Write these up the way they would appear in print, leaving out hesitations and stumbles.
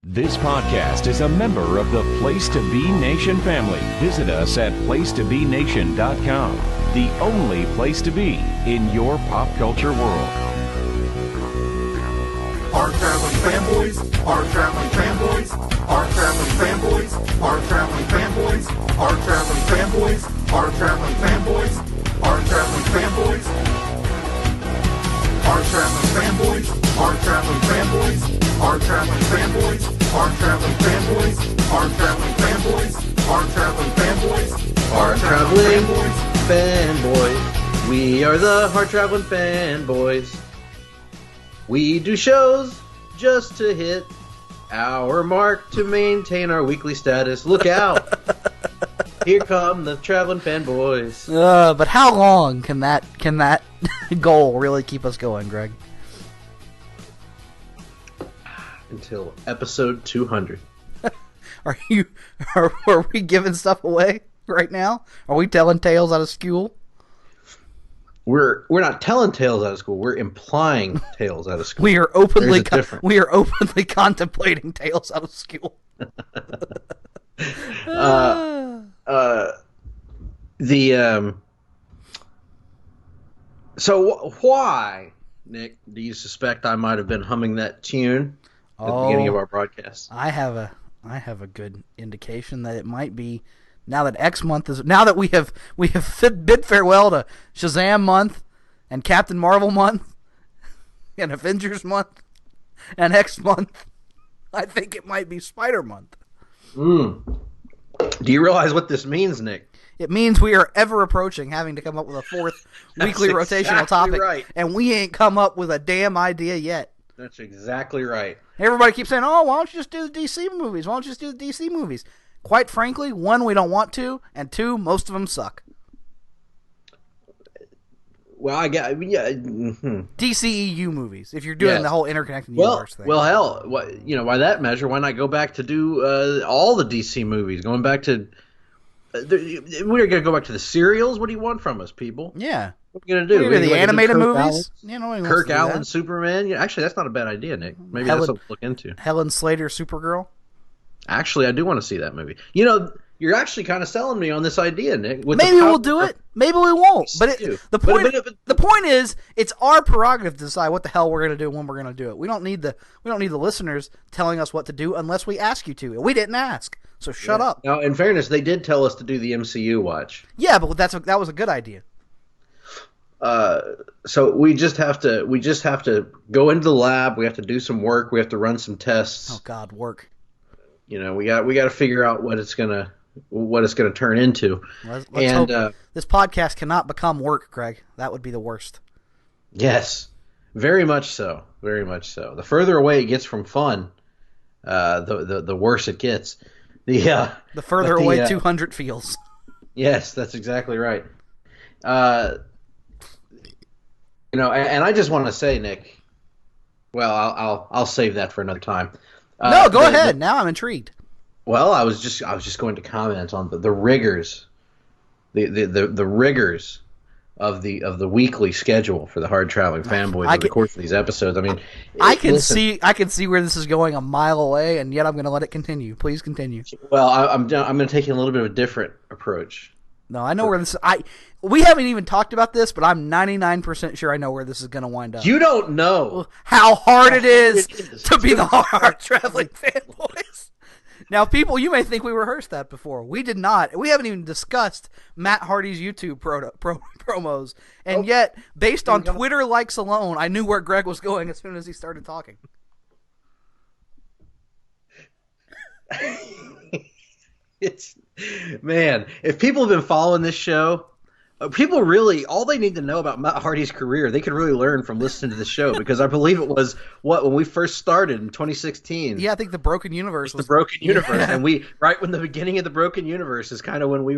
This podcast is a member of the Place to Be Nation family. Visit us at placetobenation.com, the only place to be in your pop culture world. Hard-Traveling Fanboys, Hard-Traveling Fanboys, Hard-Traveling Fanboys, Hard-Traveling Fanboys, Hard-Traveling Fanboys, Hard-Traveling Fanboys, Hard-Traveling Fanboys, Hard-Traveling Fanboys, Hard-Traveling Fanboys, Hard-Traveling Fanboys, Hard-Traveling Fanboys, Hard-Traveling Fanboys, Hard-Traveling Fanboys, Hard-Traveling Fanboys. We are the Hard-Traveling Fanboys. We do shows just to hit our mark to maintain our weekly status. Look out! Here come the Traveling Fanboys. But how long can that goal really keep us going, Greg? Until episode 200. Are we giving stuff away right now? Are we telling tales out of school? We're not telling tales out of school. We're implying tales out of school. We are openly contemplating tales out of school. So why, Nick, do you suspect I might have been humming that tune at the beginning of our broadcast? I have a good indication that it might be now that we have bid farewell to Shazam month and Captain Marvel month and Avengers month and X month. I think it might be Spider month. Do you realize what this means, Nick? It means we are ever approaching having to come up with a fourth weekly rotational topic, right. And we ain't come up with a damn idea yet. That's exactly right. Everybody keeps saying, "Oh, why don't you just do the DC movies? Why don't you just do the DC movies?" Quite frankly, one, we don't want to, and two, most of them suck. Well, DCEU movies, if you're doing the whole interconnected universe thing. Well, hell, by that measure, why not go back to do all the DC movies? Going back to... we're going to go back to the serials? What do you want from us, people? Yeah. What are we going to do? The animated movies? Kirk Allen, Superman? Yeah, actually, that's not a bad idea, Nick. Maybe that's something to look into. Helen Slater, Supergirl? Actually, I do want to see that movie. You're actually kind of selling me on this idea, Nick. Maybe we'll do it. Maybe we won't. But the point is, it's our prerogative to decide what the hell we're going to do and when we're going to do it. We don't need the listeners telling us what to do unless we ask you to. We didn't ask, so shut up. Now, in fairness, they did tell us to do the MCU watch. Yeah, but that was a good idea. So we just have to go into the lab. We have to do some work. We have to run some tests. Oh God, work. We got to figure out what it's gonna turn into. Let's hope this podcast cannot become work, Greg. That would be the worst. Yes, very much so. Very much so. The further away it gets from fun, the worse it gets. The further away 200 feels. Yes, that's exactly right. And I just want to say, Nick. Well, I'll save that for another time. No, go ahead. Now I'm intrigued. Well, I was just going to comment on the rigors, the rigors of the weekly schedule for the Hard-Traveling Fanboys over the course of these episodes. I mean, I can see where this is going a mile away, and yet I'm going to let it continue. Please continue. Well, I'm going to take a little bit of a different approach. No, I know where this. We haven't even talked about this, but I'm 99% sure I know where this is going to wind up. You don't know how hard it is to be the Hard-Traveling Fanboys. Now, people, you may think we rehearsed that before. We did not. We haven't even discussed Matt Hardy's YouTube promos. And yet, based on Twitter likes alone, I knew where Greg was going as soon as he started talking. Man, if people have been following this show, people really, all they need to know about Matt Hardy's career, they could really learn from listening to the show, because I believe it was, when we first started in 2016. Yeah, I think the Broken Universe was the Broken Universe. And right when the beginning of the Broken Universe is kind of when we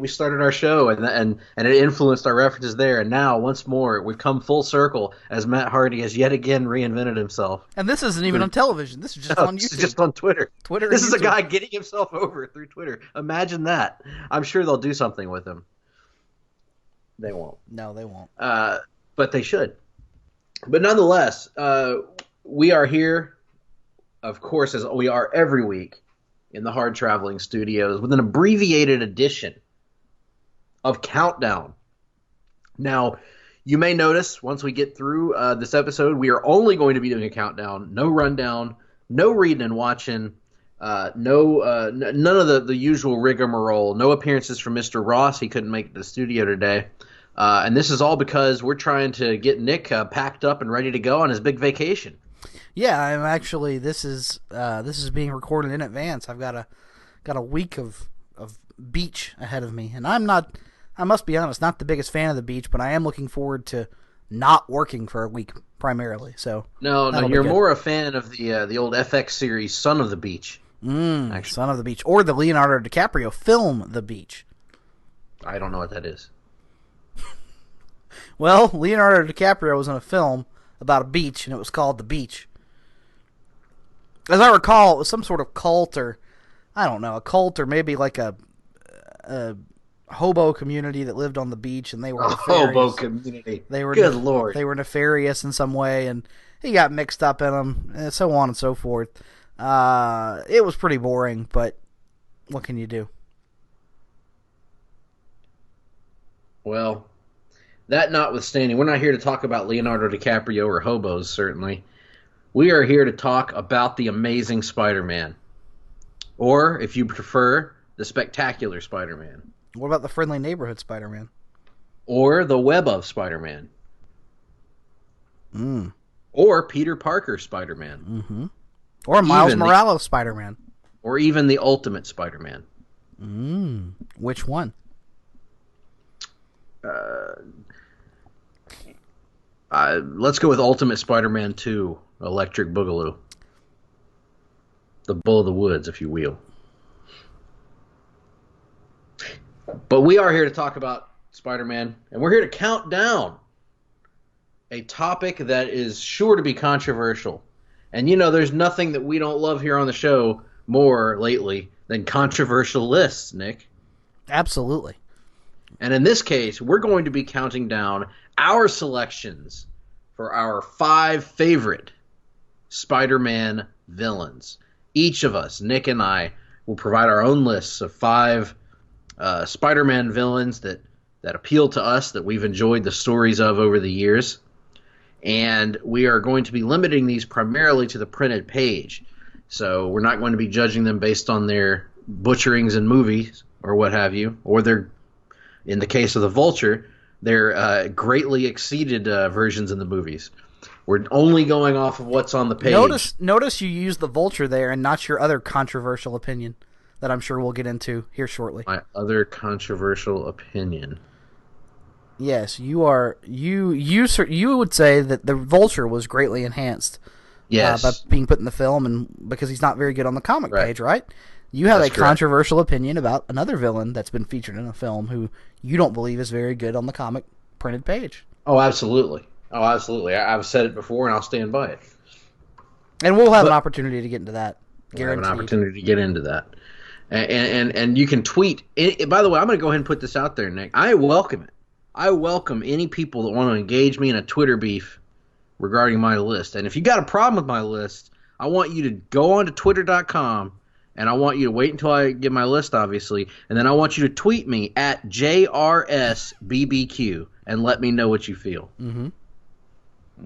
started our show, and it influenced our references there. And now, once more, we've come full circle as Matt Hardy has yet again reinvented himself. And this isn't even on television. This is just on YouTube. This is just on Twitter. This is YouTube. A guy getting himself over through Twitter. Imagine that. I'm sure they'll do something with him. They won't. No, they won't. But they should. But nonetheless, we are here of course, as we are every week in the Hard-Traveling Studios, with an abbreviated edition of Countdown. Now, you may notice once we get through this episode, we are only going to be doing a countdown, no rundown, no reading and watching, none of the usual rigmarole, no appearances from Mr. Ross. He couldn't make it to the studio today. And this is all because we're trying to get Nick packed up and ready to go on his big vacation. Yeah, I'm actually. This is being recorded in advance. I've got a week of beach ahead of me, and I'm not. I must be honest, not the biggest fan of the beach, but I am looking forward to not working for a week primarily. So no, you're more a fan of the old FX series Son of the Beach. Son of the Beach, or the Leonardo DiCaprio film The Beach. I don't know what that is. Well, Leonardo DiCaprio was in a film about a beach, and it was called The Beach. As I recall, it was some sort of cult, or I don't know, a cult, or maybe like a hobo community that lived on the beach, and they were nefarious. Hobo community. Good Lord. They were nefarious in some way, and he got mixed up in them, and so on and so forth. It was pretty boring, but what can you do? Well, that notwithstanding, we're not here to talk about Leonardo DiCaprio or hobos, certainly. We are here to talk about the Amazing Spider-Man. Or, if you prefer, the Spectacular Spider-Man. What about the Friendly Neighborhood Spider-Man? Or the Web of Spider-Man. Or Peter Parker Spider-Man. Mm-hmm. Or Miles Morales Spider-Man. Or even the Ultimate Spider-Man. Which one? Let's go with Ultimate Spider-Man 2, Electric Boogaloo. The Bull of the Woods, if you will. But we are here to talk about Spider-Man, and we're here to count down a topic that is sure to be controversial. And there's nothing that we don't love here on the show more lately than controversial lists, Nick. Absolutely. And in this case, we're going to be counting down our selections for our 5 favorite Spider-Man villains. Each of us, Nick and I, will provide our own lists of 5 Spider-Man villains that appeal to us, that we've enjoyed the stories of over the years. And we are going to be limiting these primarily to the printed page. So we're not going to be judging them based on their butcherings in movies or what have you, or their, in the case of the Vulture, their greatly exceeded versions in the movies. We're only going off of what's on the page. Notice you use the Vulture there and not your other controversial opinion that I'm sure we'll get into here shortly. My other controversial opinion. Yes, you would say that the Vulture was greatly enhanced. Yes. By being put in the film, and because he's not very good on the comic page, right? You have a controversial opinion about another villain that's been featured in a film who you don't believe is very good on the comic printed page. Oh, absolutely. I've said it before, and I'll stand by it. And we'll have an opportunity to get into that. We'll have an opportunity to get into that. And you can tweet. By the way, I'm going to go ahead and put this out there, Nick. I welcome it. I welcome any people that want to engage me in a Twitter beef regarding my list. And if you got a problem with my list, I want you to go on to twitter.com, and I want you to wait until I get my list, obviously, and then I want you to tweet me at JRSBBQ and let me know what you feel. Mm-hmm.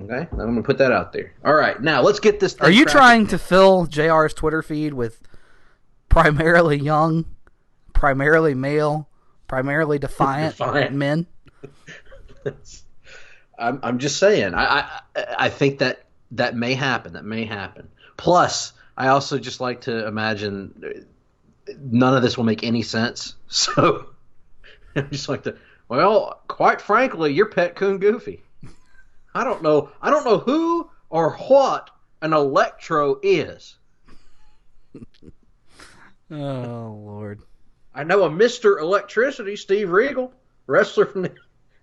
Okay? I'm going to put that out there. All right, now let's get this thing Are you cracking. trying to fill JR's Twitter feed with primarily young, primarily male, primarily defiant men? I'm just saying. I think that may happen. That may happen. Plus, I also just like to imagine none of this will make any sense. So I just like to. Well, quite frankly, you're Pet Coon Goofy. I don't know who or what an Electro is. Oh Lord! I know a Mr. Electricity, Steve Regal, wrestler from the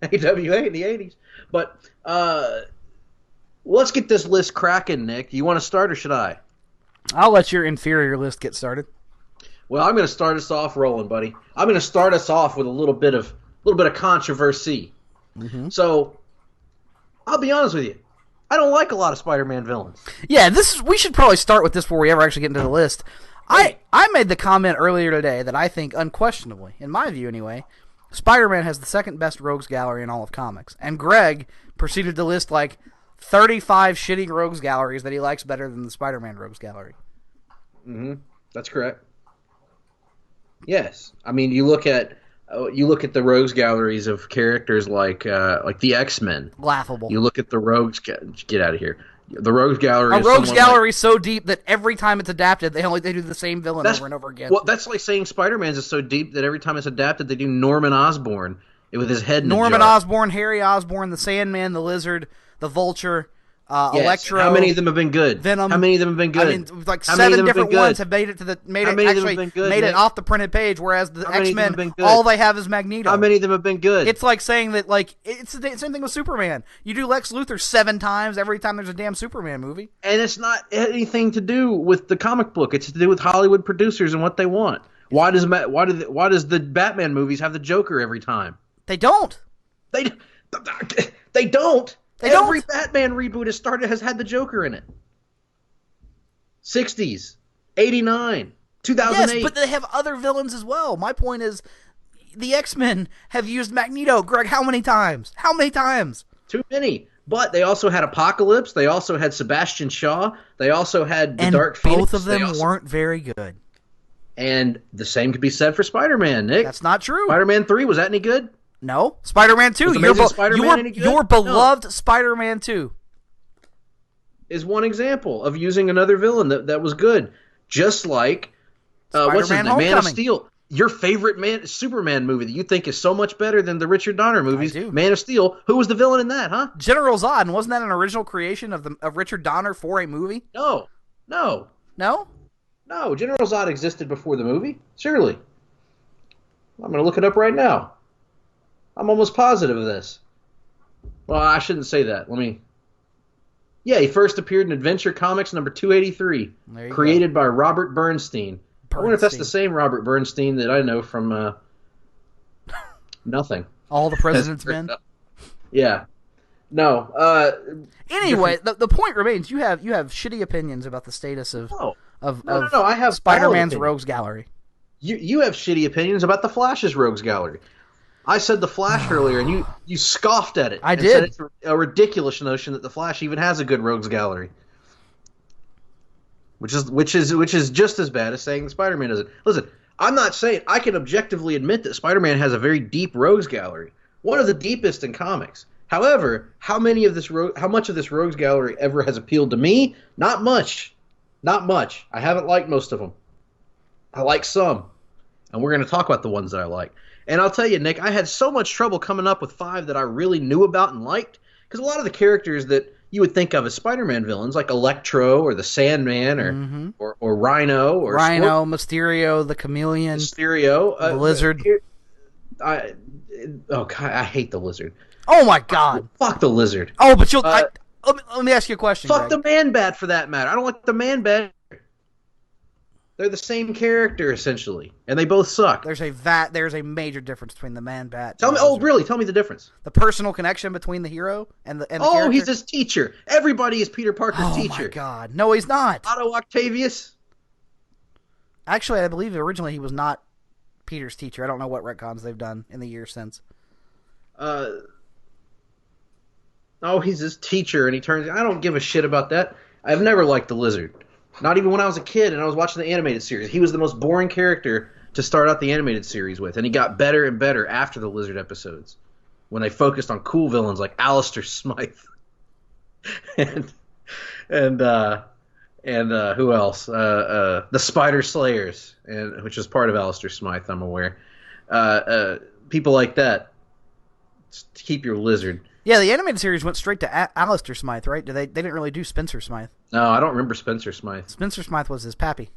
AWA in the 80s. But let's get this list cracking, Nick. You want to start or should I? I'll let your inferior list get started. Well, I'm going to start us off rolling, buddy. I'm going to start us off with a little bit of controversy. Mm-hmm. So, I'll be honest with you. I don't like a lot of Spider-Man villains. Yeah, we should probably start with this before we ever actually get into the list. I made the comment earlier today that I think, unquestionably, in my view anyway, Spider-Man has the second best rogues gallery in all of comics. And Greg proceeded to list like 35 shitty rogues galleries that he likes better than the Spider-Man rogues gallery. Mm-hmm. That's correct. Yes. I mean, you look at the rogues galleries of characters like the X-Men. Laughable. You look at the rogues. Get out of here. The rogues gallery. A rogues gallery so deep that every time it's adapted, they do the same villain over and over again. Well, that's like saying Spider-Man's is so deep that every time it's adapted, they do Norman Osborn with his head in Norman a jar. Osborn, Harry Osborn, the Sandman, the Lizard, the Vulture, Yes. Electro. How many of them have been good? Venom. How many of them have been good? I mean, like 7 different ones have made it to made it off the printed page, whereas the X-Men, all they have is Magneto. How many of them have been good? It's like saying that, like, it's the same thing with Superman. You do Lex Luthor 7 times every time there's a damn Superman movie. And it's not anything to do with the comic book. It's to do with Hollywood producers and what they want. Why does the Batman movies have the Joker every time? They don't. They don't. They don't. Every Batman reboot has had the Joker in it. 60s, 89, 2008. Yes, but they have other villains as well. My point is, the X-Men have used Magneto. Greg, how many times? How many times? Too many. But they also had Apocalypse. They also had Sebastian Shaw. They also had the Dark Phoenix. Both of them weren't very good. And the same could be said for Spider-Man, Nick. That's not true. Spider-Man 3, was that any good? No. Spider-Man 2. Your beloved Spider-Man 2 is one example of using another villain that was good. Just like, what's his name? Man of Steel. Your favorite Superman movie that you think is so much better than the Richard Donner movies, Man of Steel. Who was the villain in that, huh? General Zod. And wasn't that an original creation of Richard Donner for a movie? No. General Zod existed before the movie. Surely. I'm going to look it up right now. I'm almost positive of this. Well, I shouldn't say that. Yeah, he first appeared in Adventure Comics number 283, created by Robert Bernstein. I wonder if that's the same Robert Bernstein that I know from nothing. All the President's Men? Yeah. No. Anyway, the point remains, you have shitty opinions about the status of I have Spider-Man's Rogues Gallery. You have shitty opinions about the Flash's Rogues Gallery. I said the Flash earlier, and you scoffed at it. I did. Said it's a ridiculous notion that the Flash even has a good Rogues Gallery, which is just as bad as saying that Spider-Man doesn't. Listen, I'm not saying I can objectively admit that Spider-Man has a very deep Rogues Gallery, one of the deepest in comics. However, how much of this Rogues Gallery ever has appealed to me? Not much. Not much. I haven't liked most of them. I like some, and we're going to talk about the ones that I like. And I'll tell you, Nick, I had so much trouble coming up with 5 that I really knew about and liked, because a lot of the characters that you would think of as Spider-Man villains, like Electro or the Sandman or Rhino or Mysterio, the Chameleon, the Lizard. God, I hate the Lizard. Oh my God! Fuck the Lizard. Oh, but let me ask you a question. Fuck Greg. the Man-Bat for that matter. I don't like the Man-Bat. They're the same character essentially, and they both suck. There's a major difference between the Man-Bat. Tell me, really? Tell me the difference. The personal connection between the hero and the character. He's his teacher. Everybody is Peter Parker's teacher. Oh my God! No, he's not. Otto Octavius. Actually, I believe originally he was not Peter's teacher. I don't know what retcons they've done in the years since. He's his teacher, and he turns. I don't give a shit about that. I've never liked the Lizard. Not even when I was a kid and I was watching the animated series. He was the most boring character to start out the animated series with, and he got better and better after the Lizard episodes, when they focused on cool villains like Alistair Smythe and who else? The Spider Slayers, which is part of Alistair Smythe, I'm aware. People like that. Just keep your Lizard. Yeah, the animated series went straight to Alistair Smythe, right? They didn't really do Spencer Smythe. No, I don't remember Spencer Smythe. Spencer Smythe was his pappy.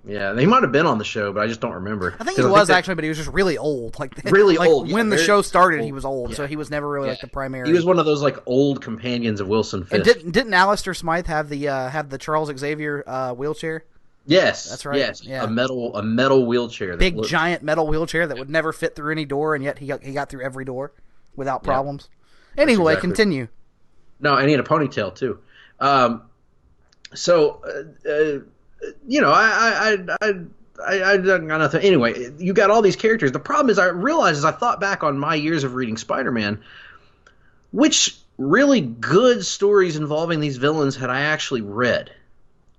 Yeah, he might have been on the show, but I just don't remember. I think he was actually, but he was just really old. Old. When the show started, he was old, so he was never really like the primary. He was one of those like old companions of Wilson Fisk. And didn't Alistair Smythe have the Charles Xavier wheelchair? Yes, that's right. Yes, yeah. a metal wheelchair, giant metal wheelchair that would never fit through any door, and yet he got through every door without problems. Anyway, continue. No, and he had a ponytail too. So you know, I got nothing. Anyway, you got all these characters. The problem is, I realized as I thought back on my years of reading Spider-Man, which really good stories involving these villains had I actually read,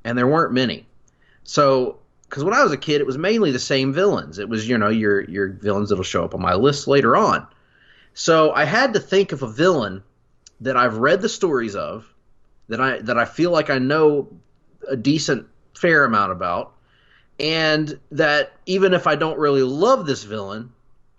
and there weren't many. So, because when I was a kid, it was mainly the same villains. It was, you know, your villains that'll show up on my list later on. So I had to think of a villain that I've read the stories of, that I feel like I know a decent fair amount about, and that even if I don't really love this villain,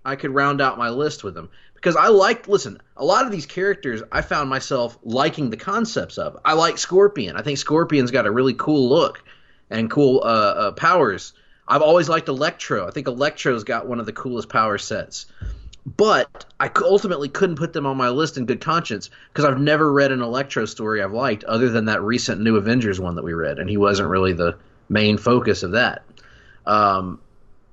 I could round out my list with them. Because a lot of these characters I found myself liking the concepts of. I like Scorpion. I think Scorpion's got a really cool look and cool powers. I've always liked Electro. I think Electro's got one of the coolest power sets. But I ultimately couldn't put them on my list in good conscience because I've never read an Electro story I've liked other than that recent New Avengers one that we read, and he wasn't really the main focus of that.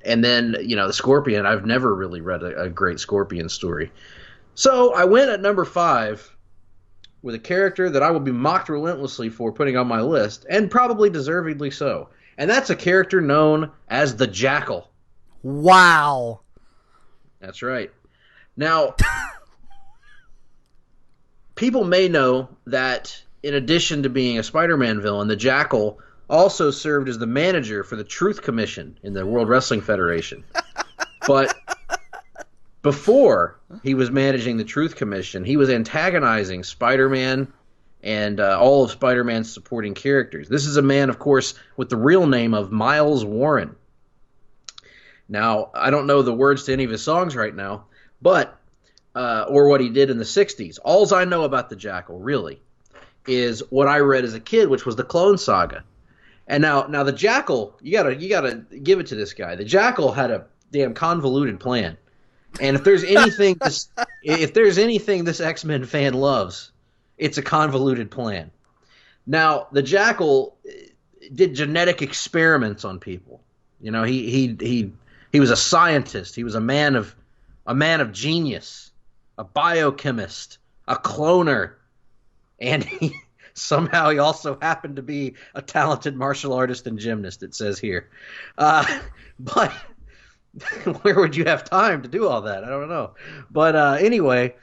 And then, you know, the Scorpion, I've never really read a great Scorpion story. So I went at number 5 with a character that I will be mocked relentlessly for putting on my list, and probably deservedly so. And that's a character known as the Jackal. Wow. That's right. Now, people may know that in addition to being a Spider-Man villain, the Jackal also served as the manager for the Truth Commission in the World Wrestling Federation. But before he was managing the Truth Commission, he was antagonizing Spider-Man and all of Spider-Man's supporting characters. This is a man, of course, with the real name of Miles Warren. Now, I don't know the words to any of his songs right now, but or what he did in the 60s. All I know about the Jackal, really, is what I read as a kid, which was the Clone Saga. And now the Jackal, you gotta give it to this guy. The Jackal had a damn convoluted plan. And if there's anything this X-Men fan loves, it's a convoluted plan. Now, the Jackal did genetic experiments on people. You know, he was a scientist. He was a man of genius, a biochemist, a cloner, and he also happened to be a talented martial artist and gymnast, it says here. But where would you have time to do all that? I don't know. But anyway,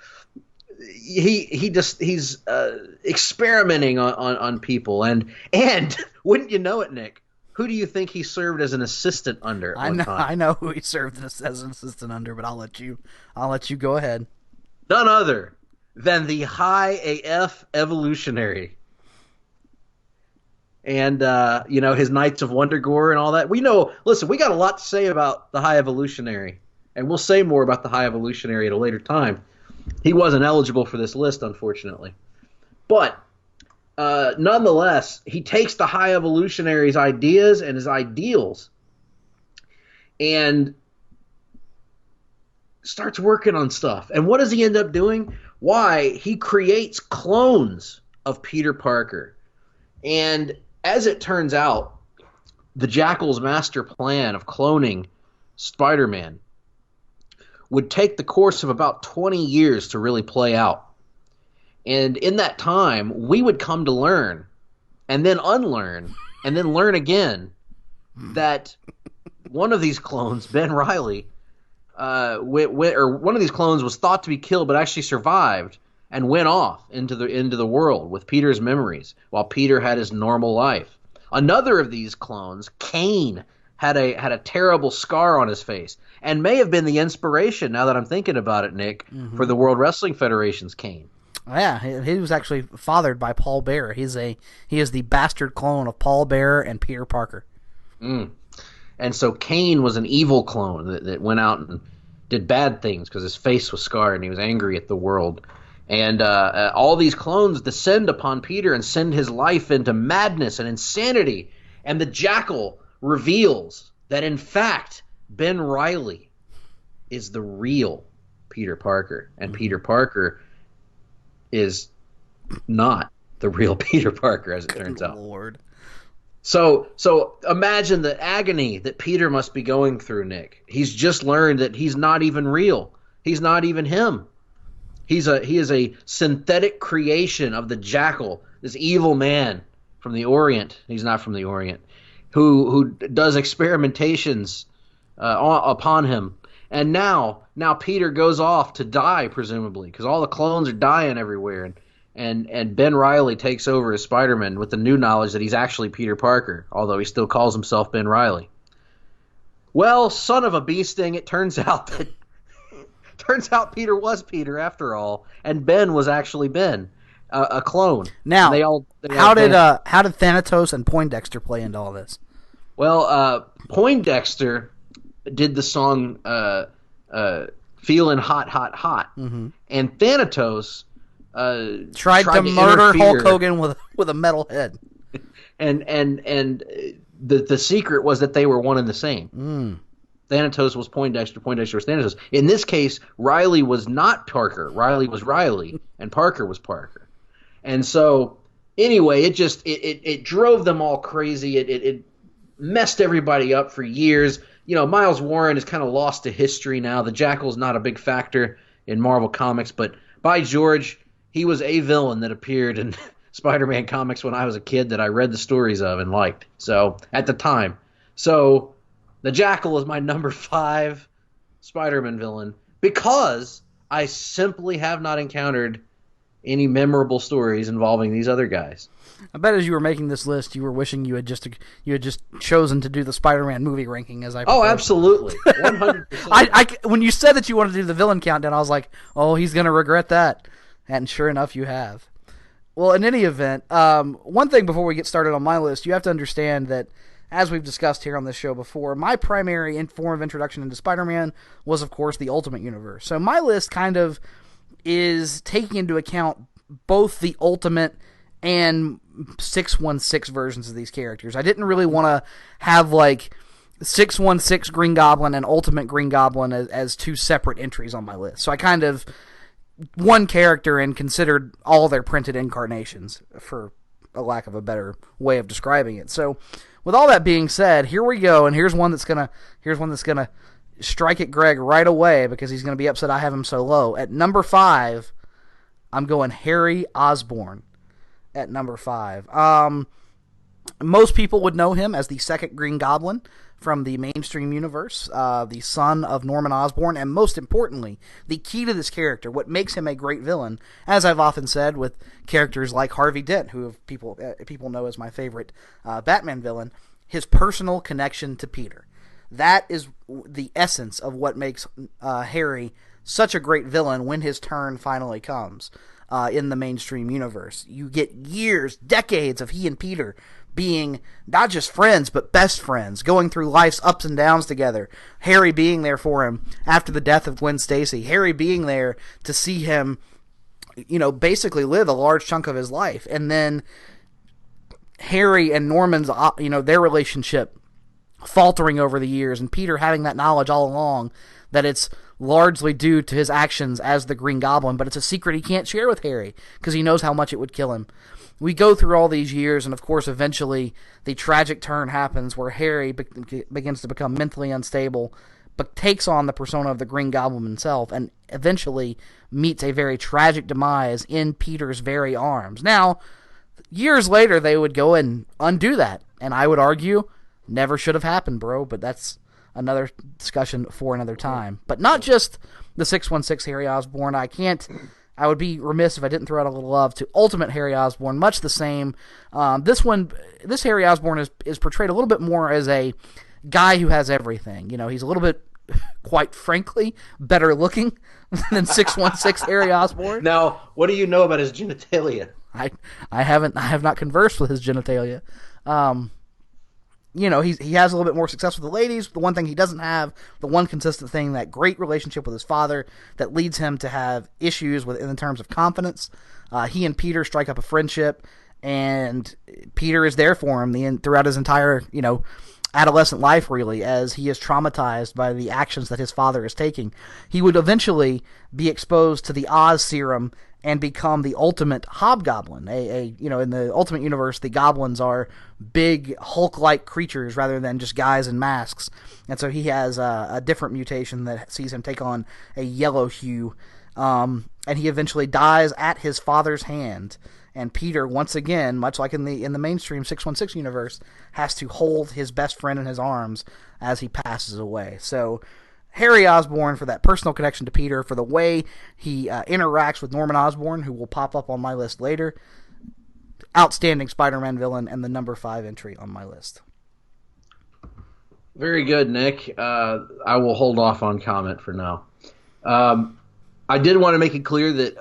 he's experimenting on people, and wouldn't you know it, Nick? Who do you think he served as an assistant under? I know who he served as an assistant under, but I'll let you go ahead. None other than the High AF Evolutionary. And you know, his Knights of Wondergore and all that. We got a lot to say about the High Evolutionary, and we'll say more about the High Evolutionary at a later time. He wasn't eligible for this list, unfortunately. But nonetheless, he takes the High Evolutionary's ideas and his ideals and starts working on stuff. And what does he end up doing? Why, he creates clones of Peter Parker. And as it turns out, the Jackal's master plan of cloning Spider-Man would take the course of about 20 years to really play out. And in that time, we would come to learn, and then unlearn, and then learn again, that one of these clones, Ben Reilly, one of these clones was thought to be killed, but actually survived and went off into the world with Peter's memories, while Peter had his normal life. Another of these clones, Kane, had a terrible scar on his face, and may have been the inspiration, now that I'm thinking about it, Nick, for the World Wrestling Federation's Kane. Yeah, he was actually fathered by Paul Bearer. He is the bastard clone of Paul Bearer and Peter Parker. And so Kane was an evil clone that went out and did bad things because his face was scarred and he was angry at the world. And all these clones descend upon Peter and send his life into madness and insanity. And the Jackal reveals that, in fact, Ben Reilly is the real Peter Parker. And Peter Parker is not the real Peter Parker, as it turns out. Lord. So imagine the agony that Peter must be going through, Nick. He's just learned that he's not even real. He's not even him. he is a synthetic creation of the Jackal, this evil man from the Orient. He's not from the Orient, who does experimentations upon him. And now Peter goes off to die, presumably, because all the clones are dying everywhere. And Ben Reilly takes over as Spider-Man with the new knowledge that he's actually Peter Parker, although he still calls himself Ben Reilly. Well, son of a bee sting, it turns out Peter was Peter after all, and Ben was actually Ben, a clone. Now, how did vanished. Thanatos and Poindexter play into all this? Well, Poindexter did the song "Feeling Hot, Hot, Hot," and Thanatos tried to murder Hulk Hogan with a metal head. And the secret was that they were one and the same. Thanatos was Poindexter, Poindexter was Thanatos. In this case, Riley was not Parker. Riley was Riley, and Parker was Parker. And so, anyway, it drove them all crazy. It messed everybody up for years. You know, Miles Warren is kind of lost to history now. The Jackal's not a big factor in Marvel Comics, but by George, he was a villain that appeared in Spider-Man comics when I was a kid that I read the stories of and liked. So, at the time. So, the Jackal is my number 5 Spider-Man villain because I simply have not encountered any memorable stories involving these other guys. I bet as you were making this list, you were wishing you had just chosen to do the Spider-Man movie ranking as I proposed. Oh, absolutely. 100%. When you said that you wanted to do the villain countdown, I was like, oh, he's going to regret that. And sure enough, you have. Well, in any event, one thing before we get started on my list, you have to understand that, as we've discussed here on this show before, my primary form of introduction into Spider-Man was, of course, the Ultimate Universe. So my list kind of is taking into account both the Ultimate and 616 versions of these characters. I didn't really want to have, like, 616 Green Goblin and Ultimate Green Goblin as two separate entries on my list. So I kind of one character and considered all their printed incarnations, for a lack of a better way of describing it. So, with all that being said, here we go, and here's one that's gonna strike at Greg right away because he's gonna be upset I have him so low. At number 5, I'm going Harry Osborn. At number 5, most people would know him as the second Green Goblin from the mainstream universe, the son of Norman Osborn, and most importantly, the key to this character, what makes him a great villain, as I've often said with characters like Harvey Dent, who people know as my favorite Batman villain, his personal connection to Peter. That is the essence of what makes Harry such a great villain when his turn finally comes in the mainstream universe. You get years, decades of he and Peter being not just friends, but best friends, going through life's ups and downs together. Harry being there for him after the death of Gwen Stacy. Harry being there to see him, basically live a large chunk of his life. And then Harry and Norman's, their relationship faltering over the years, and Peter having that knowledge all along that it's largely due to his actions as the Green Goblin, but it's a secret he can't share with Harry because he knows how much it would kill him. We go through all these years, and of course, eventually, the tragic turn happens where Harry begins to become mentally unstable, but takes on the persona of the Green Goblin himself, and eventually meets a very tragic demise in Peter's very arms. Now, years later, they would go and undo that, and I would argue, never should have happened, bro, but that's another discussion for another time. But not just the 616 Harry Osborn. I would be remiss if I didn't throw out a little love to Ultimate Harry Osborn, much the same. This Harry Osborn is portrayed a little bit more as a guy who has everything. He's a little bit, quite frankly, better looking than 616 Harry Osborn. Now, what do you know about his genitalia? I have not conversed with his genitalia. He has a little bit more success with the ladies. The one thing he doesn't have, the one consistent thing, that great relationship with his father that leads him to have issues in terms of confidence. He and Peter strike up a friendship, and Peter is there for him throughout his entire, adolescent life, really, as he is traumatized by the actions that his father is taking. He would eventually be exposed to the Oz serum and become the ultimate hobgoblin. In the Ultimate Universe, the goblins are big Hulk-like creatures rather than just guys in masks. And so he has a different mutation that sees him take on a yellow hue. and he eventually dies at his father's hand. And Peter, once again, much like in the mainstream 616 universe, has to hold his best friend in his arms as he passes away. So Harry Osborn, for that personal connection to Peter, for the way he interacts with Norman Osborn, who will pop up on my list later, outstanding Spider-Man villain and the number 5 entry on my list. Very good, Nick. I will hold off on comment for now. I did want to make it clear that,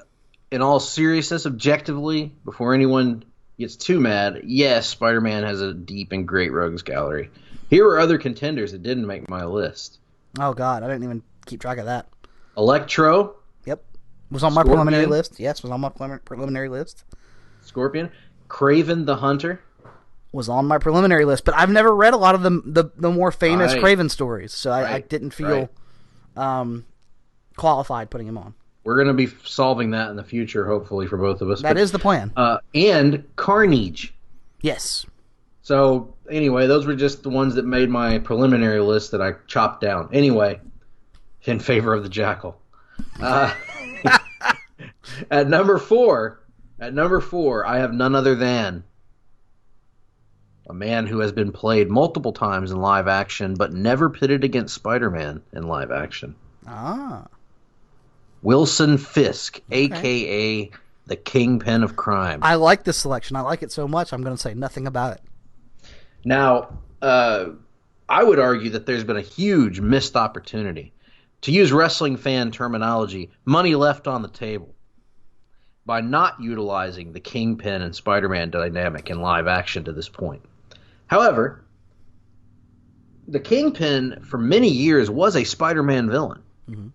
in all seriousness, objectively, before anyone gets too mad, yes, Spider-Man has a deep and great rogues gallery. Here are other contenders that didn't make my list. Oh, God, I didn't even keep track of that. Electro. Yep. Was on my Scorpion. preliminary list. Yes, was on my preliminary list. Scorpion. Kraven the Hunter. Was on my preliminary list, but I've never read a lot of the more famous Right. Kraven stories, so I Right. didn't feel qualified putting him on. We're going to be solving that in the future, hopefully, for both of us. That is the plan. And Carnage. Yes. So, anyway, those were just the ones that made my preliminary list that I chopped down. Anyway, in favor of the Jackal. At number four, I have none other than a man who has been played multiple times in live action, but never pitted against Spider-Man in live action. Ah. Wilson Fisk, a.k.a. the Kingpin of Crime. I like this selection. I like it so much, I'm going to say nothing about it. Now, I would argue that there's been a huge missed opportunity. To use wrestling fan terminology, money left on the table by not utilizing the Kingpin and Spider-Man dynamic in live action to this point. However, the Kingpin for many years was a Spider-Man villain. Mm-hmm.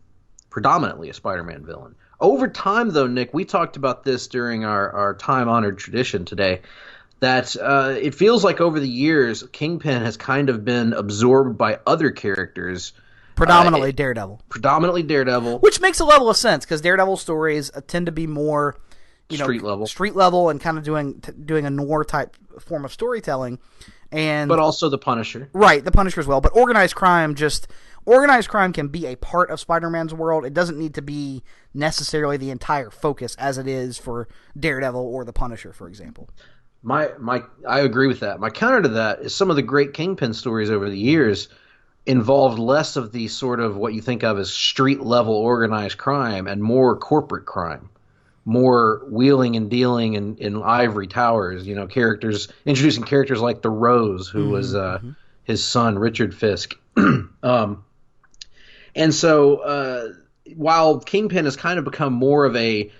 Predominantly a Spider-Man villain. Over time, though, Nick, we talked about this during our time-honored tradition today, that it feels like over the years, Kingpin has kind of been absorbed by other characters. Predominantly Daredevil. Predominantly Daredevil. Which makes a level of sense, because Daredevil stories tend to be more street level and kind of doing a noir-type form of storytelling. But also the Punisher. Right, the Punisher as well. But organized crime can be a part of Spider-Man's world. It doesn't need to be necessarily the entire focus as it is for Daredevil or the Punisher, for example. I agree with that. My counter to that is some of the great Kingpin stories over the years involved less of the sort of what you think of as street-level organized crime and more corporate crime. More wheeling and dealing in ivory towers, introducing characters like the Rose, who was his son, Richard Fisk. And so while Kingpin has kind of become more of a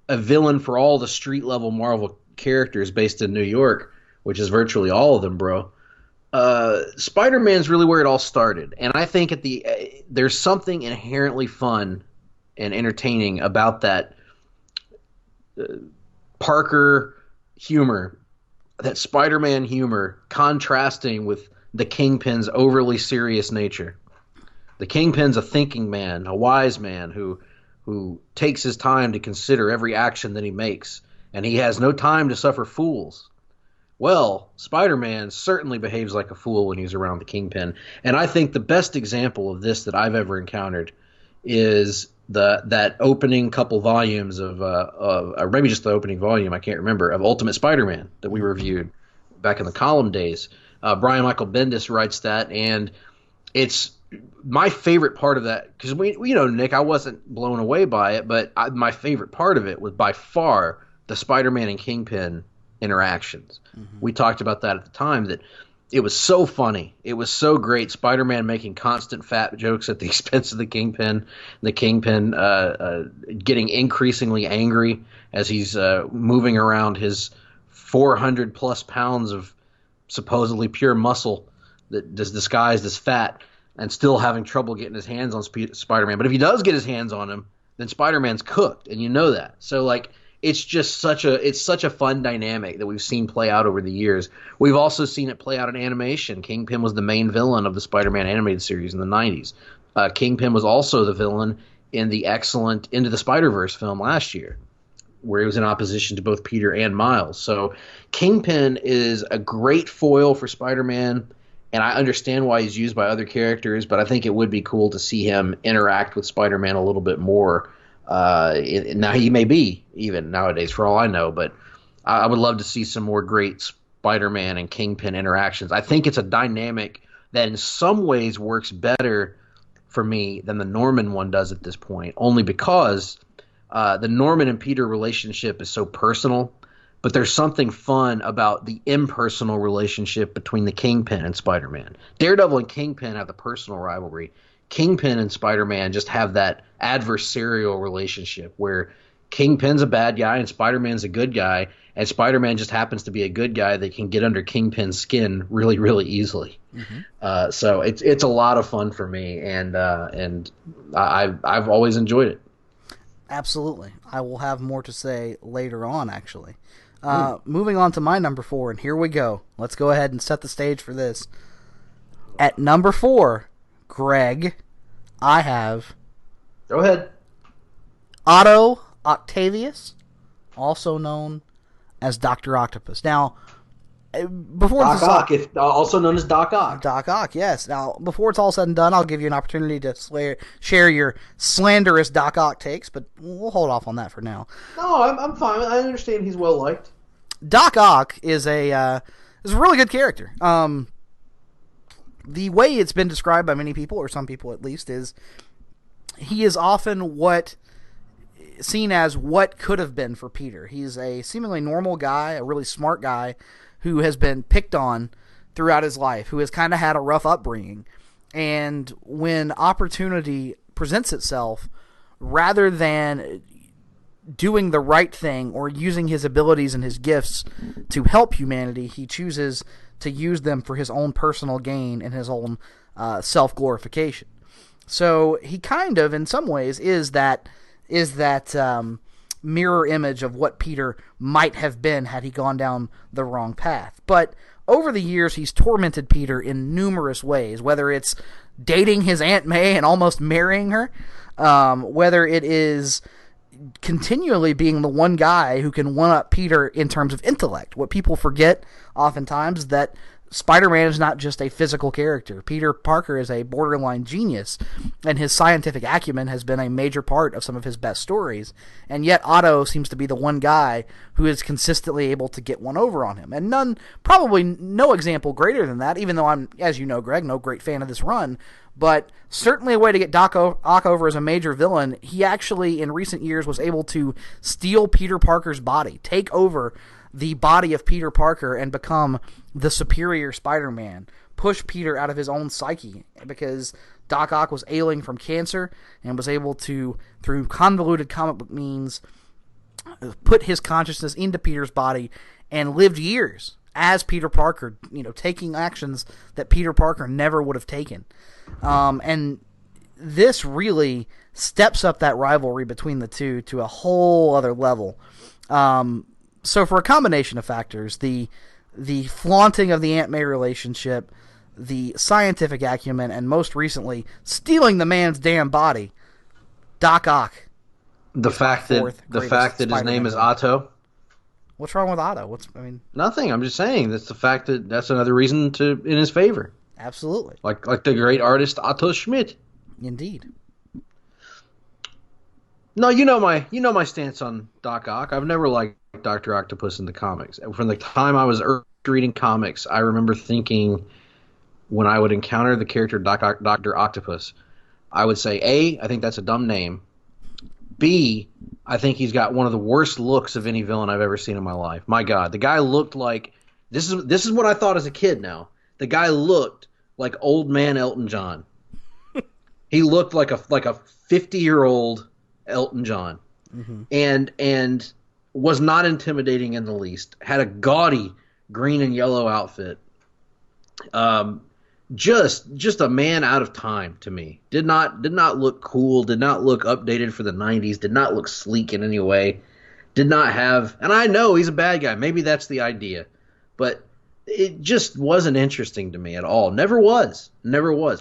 villain for all the street-level Marvel characters based in New York, which is virtually all of them, bro, Spider-Man's really where it all started. And I think there's something inherently fun and entertaining about that Parker humor, that Spider-Man humor, contrasting with the Kingpin's overly serious nature. The Kingpin's a thinking man, a wise man who takes his time to consider every action that he makes, and he has no time to suffer fools. Well, Spider-Man certainly behaves like a fool when he's around the Kingpin, and I think the best example of this that I've ever encountered is that opening couple volumes of or maybe just the opening volume, I can't remember, of Ultimate Spider-Man that we reviewed back in the column days. Brian Michael Bendis writes that, and it's my favorite part of that, because Nick, I wasn't blown away by it, but my favorite part of it was by far the Spider-Man and Kingpin interactions. Mm-hmm. We talked about that at the time, that it was so funny. It was so great. Spider-Man making constant fat jokes at the expense of the Kingpin. The Kingpin getting increasingly angry as he's moving around his 400-plus pounds of supposedly pure muscle that is disguised as fat, and still having trouble getting his hands on Spider-Man. But if he does get his hands on him, then Spider-Man's cooked, and you know that. So, it's just such a fun dynamic that we've seen play out over the years. We've also seen it play out in animation. Kingpin was the main villain of the Spider-Man animated series in the 90s. Kingpin was also the villain in the excellent Into the Spider-Verse film last year, where he was in opposition to both Peter and Miles. So Kingpin is a great foil for Spider-Man, and I understand why he's used by other characters, but I think it would be cool to see him interact with Spider-Man a little bit more Now he may be even nowadays, for all I know, but I would love to see some more great Spider-Man and Kingpin interactions. I think it's a dynamic that in some ways works better for me than the Norman one does at this point, only because the Norman and Peter relationship is so personal, but there's something fun about the impersonal relationship between the Kingpin and Spider-Man. Daredevil and Kingpin have the personal rivalry. Kingpin and Spider-Man just have that adversarial relationship where Kingpin's a bad guy and Spider-Man's a good guy, and Spider-Man just happens to be a good guy that can get under Kingpin's skin really, really easily. Mm-hmm. So it's a lot of fun for me, and I've always enjoyed it. Absolutely. I will have more to say later on, actually. Moving on to my number 4, and here we go. Let's go ahead and set the stage for this. At number 4, Greg, I have... Go ahead. Otto Octavius, also known as Dr. Octopus. Now, before Doc Ock, also known as Doc Ock. Doc Ock, yes. Now, before it's all said and done, I'll give you an opportunity to share your slanderous Doc Ock takes, but we'll hold off on that for now. No, I'm fine. I understand he's well liked. Doc Ock is a really good character. The way it's been described by many people, or some people at least, is he is often seen as what could have been for Peter. He's a seemingly normal guy, a really smart guy, who has been picked on throughout his life, who has kind of had a rough upbringing. And when opportunity presents itself, rather than doing the right thing or using his abilities and his gifts to help humanity, he chooses to use them for his own personal gain and his own self-glorification. So he kind of, in some ways, is that mirror image of what Peter might have been had he gone down the wrong path. But over the years, he's tormented Peter in numerous ways, whether it's dating his Aunt May and almost marrying her, whether it is continually being the one guy who can one-up Peter in terms of intellect. What people forget oftentimes is that Spider-Man is not just a physical character. Peter Parker is a borderline genius, and his scientific acumen has been a major part of some of his best stories. And yet Otto seems to be the one guy who is consistently able to get one over on him. And probably no example greater than that, even though I'm, as you know, Greg, no great fan of this run. But certainly a way to get Doc Ock over as a major villain. He actually, in recent years, was able to steal Peter Parker's body, take over the body of Peter Parker and become the superior Spider-Man, push Peter out of his own psyche, because Doc Ock was ailing from cancer and was able to, through convoluted comic book means, put his consciousness into Peter's body and lived years as Peter Parker, taking actions that Peter Parker never would have taken. And this really steps up that rivalry between the two to a whole other level. So for a combination of factors, the flaunting of the Aunt May relationship, the scientific acumen, and most recently, stealing the man's damn body, Doc Ock. The fact that his name is Otto. What's wrong with Otto? Nothing. I'm just saying that's another reason in his favor. Absolutely. Like the great artist Otto Schmidt. Indeed. No, you know my stance on Doc Ock. I've never liked Dr. Octopus in the comics. From the time I was reading comics, I remember thinking when I would encounter the character Dr. Octopus, I would say, A, I think that's a dumb name. B, I think he's got one of the worst looks of any villain I've ever seen in my life. My God, the guy looked like this is what I thought as a kid. Now the guy looked like old man Elton John. He looked like a 50-year-old Elton John, and was not intimidating in the least. Had a gaudy green and yellow outfit. Just a man out of time to me. Did not look cool. Did not look updated for the 90s. Did not look sleek in any way. Did not have. And I know he's a bad guy. Maybe that's the idea, but it just wasn't interesting to me at all. Never was.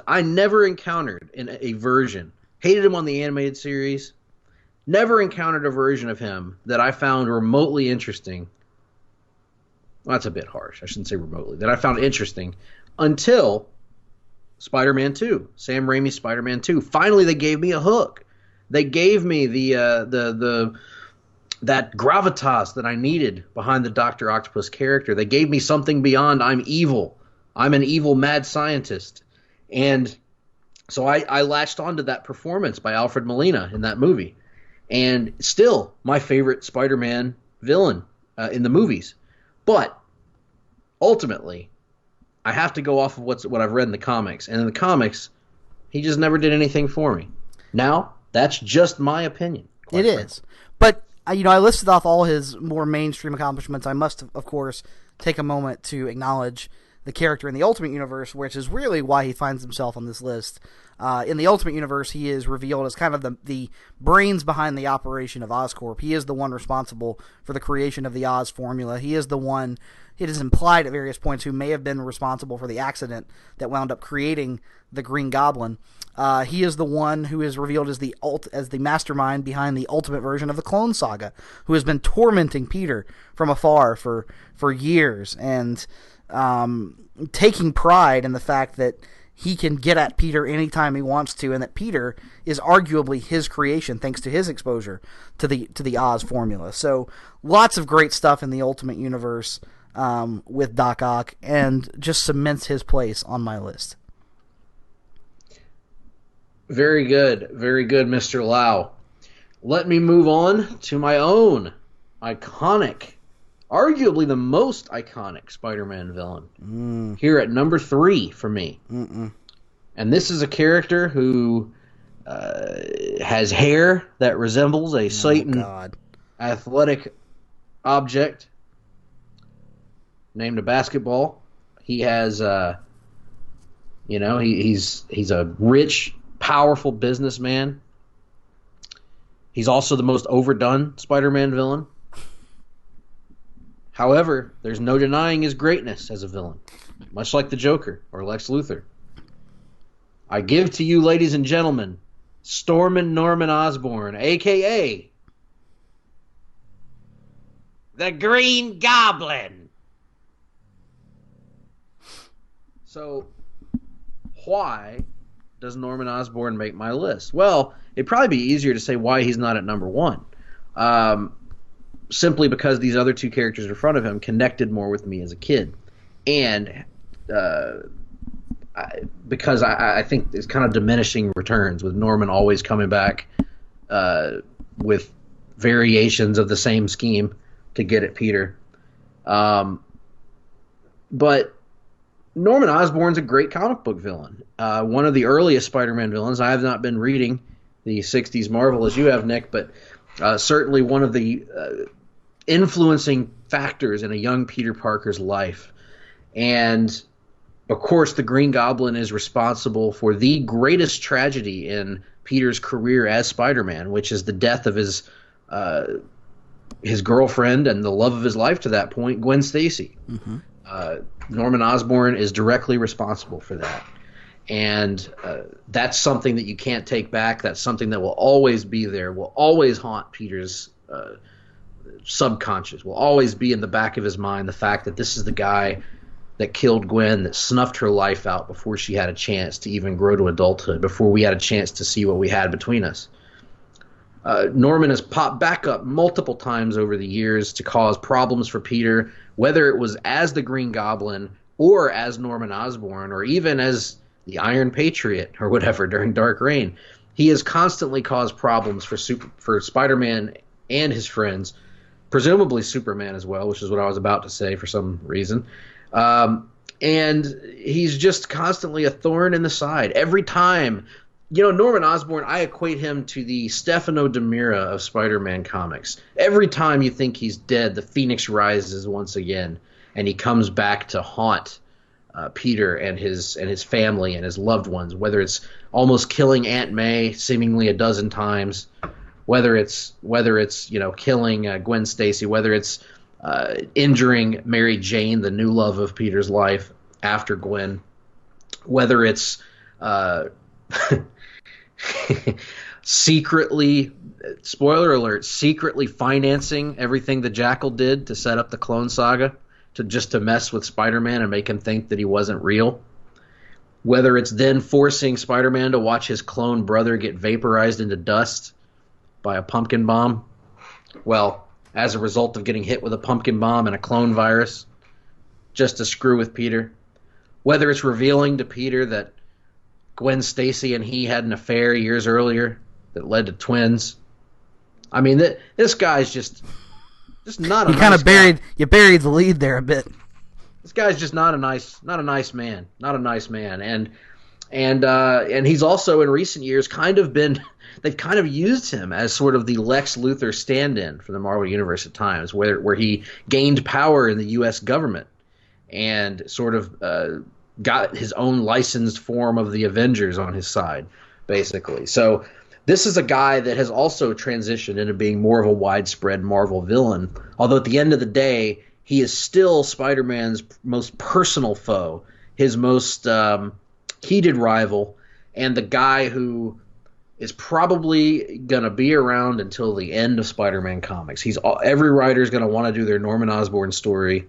I never encountered in a version. Hated him on the animated series. Never encountered a version of him that I found remotely interesting. Well, that's a bit harsh. I shouldn't say remotely. That I found interesting until Spider-Man 2. Sam Raimi's Spider-Man 2. Finally, they gave me a hook. They gave me that gravitas that I needed behind the Dr. Octopus character. They gave me something beyond I'm evil. I'm an evil mad scientist. And so I latched onto that performance by Alfred Molina in that movie. And still my favorite Spider-Man villain in the movies. But ultimately, I have to go off of what I've read in the comics. And in the comics, he just never did anything for me. Now, that's just my opinion. It is. But I listed off all his more mainstream accomplishments. I must, of course, take a moment to acknowledge the character in the Ultimate Universe, which is really why he finds himself on this list. In the Ultimate Universe, he is revealed as kind of the brains behind the operation of Oscorp. He is the one responsible for the creation of the Oz formula. He is the one, it is implied at various points, who may have been responsible for the accident that wound up creating the Green Goblin. He is the one who is revealed as the mastermind behind the ultimate version of the Clone Saga, who has been tormenting Peter from afar for years, and taking pride in the fact that he can get at Peter anytime he wants to, and that Peter is arguably his creation thanks to his exposure to the Oz formula. So lots of great stuff in the Ultimate Universe with Doc Ock, and just cements his place on my list. Very good, Mr. Lau. Let me move on to my own iconic, arguably the most iconic Spider-Man villain. Here at number 3 for me. And this is a character who has hair that resembles a Satan athletic object named a basketball. He has, he's a rich, powerful businessman. He's also the most overdone Spider-Man villain. However, there's no denying his greatness as a villain, much like the Joker or Lex Luthor. I give to you, ladies and gentlemen, Stormin' Norman Osborn, a.k.a. the Green Goblin. So, why does Norman Osborn make my list? Well, it'd probably be easier to say why he's not at number 1. Simply because these other two characters in front of him connected more with me as a kid. And because I think it's kind of diminishing returns with Norman always coming back with variations of the same scheme to get at Peter. But Norman Osborn's a great comic book villain. One of the earliest Spider-Man villains. I have not been reading the 60s Marvel as you have, Nick, but certainly one of the influencing factors in a young Peter Parker's life. And, of course, the Green Goblin is responsible for the greatest tragedy in Peter's career as Spider-Man, which is the death of his girlfriend and the love of his life to that point, Gwen Stacy. Norman Osborn is directly responsible for that. And that's something that you can't take back. That's something that will always be there, will always haunt Peter's subconscious, will always be in the back of his mind, the fact that this is the guy that killed Gwen, that snuffed her life out before she had a chance to even grow to adulthood, before we had a chance to see what we had between us. Norman has popped back up multiple times over the years to cause problems for Peter, whether it was as the Green Goblin or as Norman Osborn or even as the Iron Patriot or whatever during Dark Reign. He has constantly caused problems for Spider-Man and his friends, presumably Superman as well, which is what I was about to say for some reason. And he's just constantly a thorn in the side. Every time, Norman Osborn, I equate him to the Stefano DiMera of Spider-Man comics. Every time you think he's dead, the Phoenix rises once again, and he comes back to haunt Peter and his family and his loved ones, whether it's almost killing Aunt May seemingly a dozen times, whether it's killing Gwen Stacy, whether it's injuring Mary Jane, the new love of Peter's life after Gwen, whether it's secretly, spoiler alert, secretly financing everything the Jackal did to set up the Clone Saga, to mess with Spider-Man and make him think that he wasn't real. Whether it's then forcing Spider-Man to watch his clone brother get vaporized into dust by a pumpkin bomb. Well, as a result of getting hit with a pumpkin bomb and a clone virus, just to screw with Peter. Whether it's revealing to Peter that Gwen Stacy and he had an affair years earlier that led to twins. I mean, this guy's just not. You kind of buried the lead there a bit. This guy's just not a nice man, and he's also in recent years they've kind of used him as sort of the Lex Luthor stand-in for the Marvel Universe at times, where he gained power in the U.S. government and sort of got his own licensed form of the Avengers on his side, basically. So this is a guy that has also transitioned into being more of a widespread Marvel villain, although at the end of the day, he is still Spider-Man's most personal foe, his most heated rival, and the guy who is probably going to be around until the end of Spider-Man comics. Every writer's going to want to do their Norman Osborn story,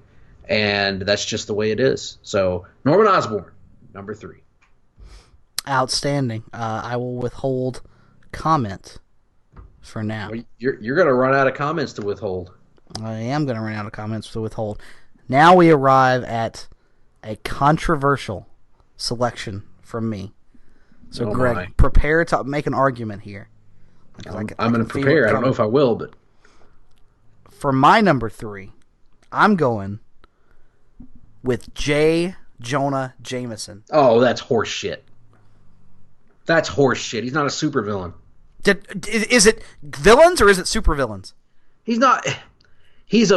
and that's just the way it is. So, Norman Osborn, number 3. Outstanding. I will withhold comment for now. Well, you're going to run out of comments to withhold. I am going to run out of comments to withhold. Now we arrive at a controversial selection from me. So, Greg, prepare to make an argument here. I'm going to prepare. I don't know if I will, but for my number 3, I'm going with J. Jonah Jameson. Oh, that's horse shit. That's horse shit. He's not a supervillain. Is it villains or is it supervillains? He's not. He is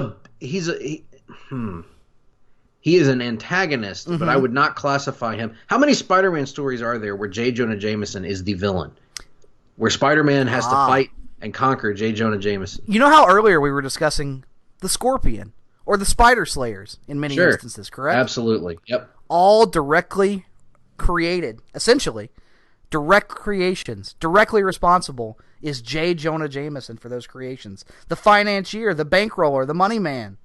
an antagonist, but I would not classify him. How many Spider-Man stories are there where J. Jonah Jameson is the villain? Where Spider-Man has to fight and conquer J. Jonah Jameson. You know how earlier we were discussing the Scorpion or the Spider Slayers in many instances, correct? Absolutely. Yep. All directly created, essentially. Direct creations, directly responsible is J. Jonah Jameson for those creations. The financier, the bankroller, the money man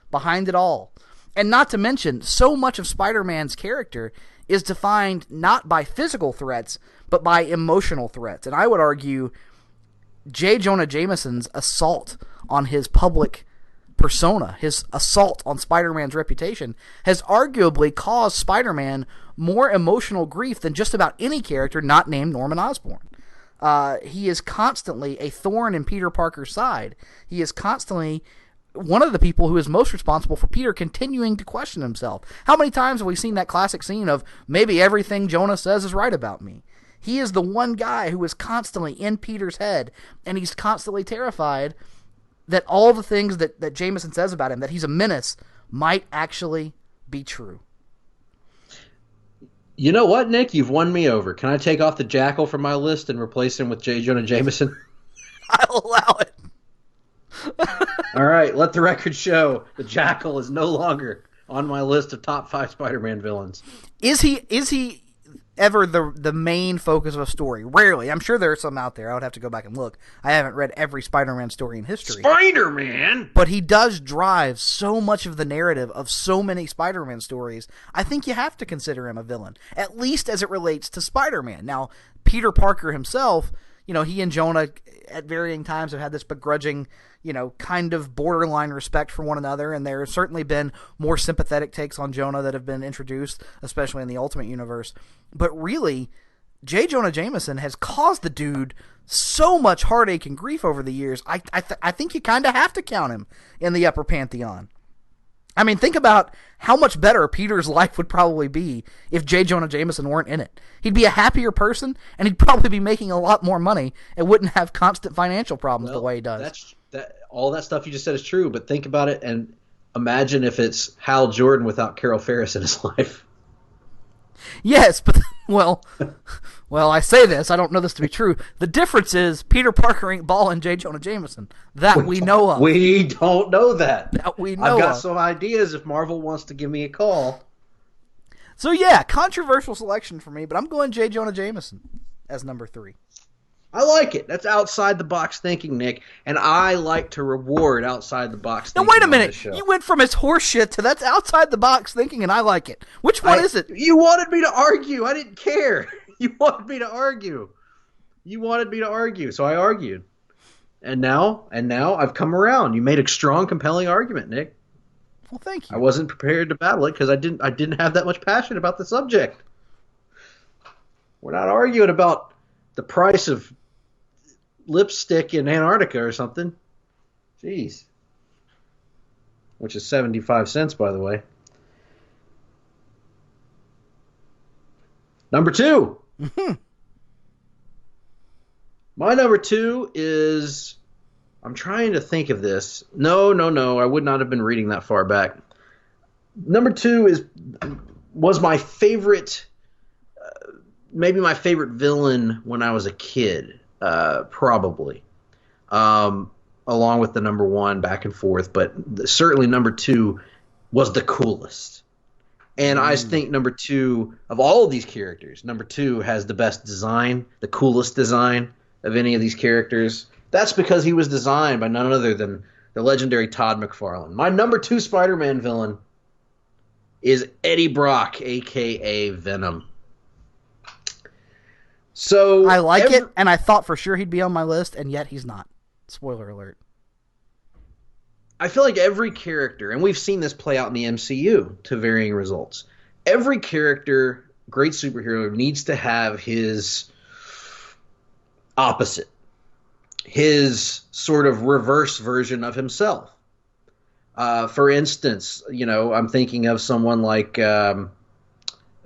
behind it all. And not to mention, so much of Spider-Man's character is defined not by physical threats, but by emotional threats. And I would argue J. Jonah Jameson's assault on his public persona, his assault on Spider-Man's reputation, has arguably caused Spider-Man more emotional grief than just about any character not named Norman Osborn. He is constantly a thorn in Peter Parker's side. He is constantly one of the people who is most responsible for Peter continuing to question himself. How many times have we seen that classic scene of maybe everything Jonah says is right about me? He is the one guy who is constantly in Peter's head, and he's constantly terrified that all the things that Jameson says about him, that he's a menace, might actually be true. You know what, Nick? You've won me over. Can I take off the Jackal from my list and replace him with J. Jonah Jameson? I'll allow it. All right, let the record show the Jackal is no longer on my list of top 5 Spider-Man villains. Is he ever the main focus of a story? Rarely. I'm sure there are some out there. I would have to go back and look. I haven't read every Spider-Man story in history. Spider-Man! But he does drive so much of the narrative of so many Spider-Man stories. I think you have to consider him a villain, at least as it relates to Spider-Man. Now, Peter Parker himself, he and Jonah at varying times have had this begrudging, kind of borderline respect for one another, and there have certainly been more sympathetic takes on Jonah that have been introduced, especially in the Ultimate Universe. But really, J. Jonah Jameson has caused the dude so much heartache and grief over the years. I think you kind of have to count him in the upper pantheon. I mean, think about how much better Peter's life would probably be if J. Jonah Jameson weren't in it. He'd be a happier person, and he'd probably be making a lot more money and wouldn't have constant financial problems the way he does. All that stuff you just said is true, but think about it and imagine if it's Hal Jordan without Carol Ferris in his life. Yes, but, well, I say this, I don't know this to be true. The difference is Peter Parker ain't balling J. Jonah Jameson. That we know of. We don't know that. That we know I've got of. some ideas if Marvel wants to give me a call. So, yeah, controversial selection for me, but I'm going J. Jonah Jameson as number 3. I like it. That's outside the box thinking, Nick, and I like to reward outside the box thinking. Now wait a minute. You went from his horse shit to that's outside the box thinking, and I like it. Which one is it? You wanted me to argue. I didn't care. You wanted me to argue. So I argued. And now I've come around. You made a strong, compelling argument, Nick. Well, thank you. I wasn't prepared to battle it because I didn't have that much passion about the subject. We're not arguing about the price of lipstick in Antarctica or something. Jeez. Which is 75 cents, by the way. Number 2. My number 2 is... I'm trying to think of this. No. I would not have been reading that far back. Number 2 was my favorite... maybe my favorite villain when I was a kid. Probably. Along with the number 1, back and forth. But certainly number 2 was the coolest. And I think number 2, of all of these characters, number 2 has the best design, the coolest design of any of these characters. That's because he was designed by none other than the legendary Todd McFarlane. My number 2 Spider-Man villain is Eddie Brock, a.k.a. Venom. So I like it, and I thought for sure he'd be on my list, and yet he's not. Spoiler alert. I feel like every character, and we've seen this play out in the MCU to varying results, every character, great superhero, needs to have his opposite, his sort of reverse version of himself. For instance, I'm thinking of someone like, hell,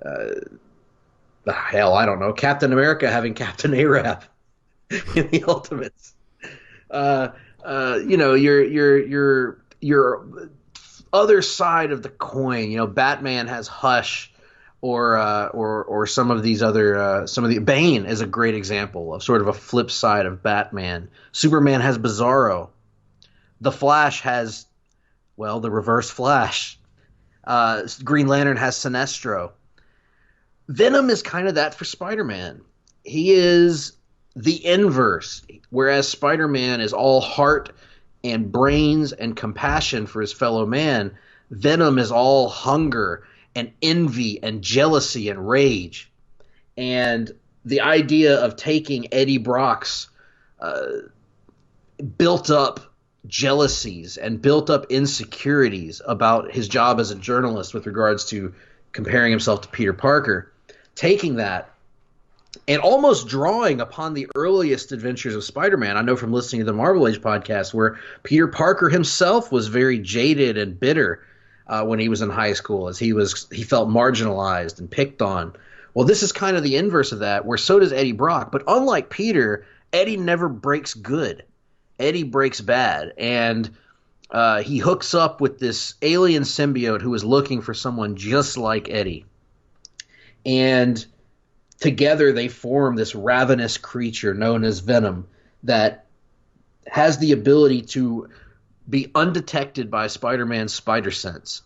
I don't know, Captain America having Captain Arab in the Ultimates. Your other side of the coin. Batman has Hush, or some of these other Bane is a great example of sort of a flip side of Batman. Superman has Bizarro. The Flash has, the reverse Flash. Green Lantern has Sinestro. Venom is kind of that for Spider-Man. He is the inverse, whereas Spider-Man is all heart and brains and compassion for his fellow man. Venom is all hunger and envy and jealousy and rage. And the idea of taking Eddie Brock's built up jealousies and built up insecurities about his job as a journalist with regards to comparing himself to Peter Parker, taking that and almost drawing upon the earliest adventures of Spider-Man. I know from listening to the Marvel Age podcast where Peter Parker himself was very jaded and bitter when he was in high school, as he felt marginalized and picked on. Well, this is kind of the inverse of that, where so does Eddie Brock. But unlike Peter, Eddie never breaks good. Eddie breaks bad. And he hooks up with this alien symbiote who is looking for someone just like Eddie. And together they form this ravenous creature known as Venom that has the ability to be undetected by Spider-Man's spider sense.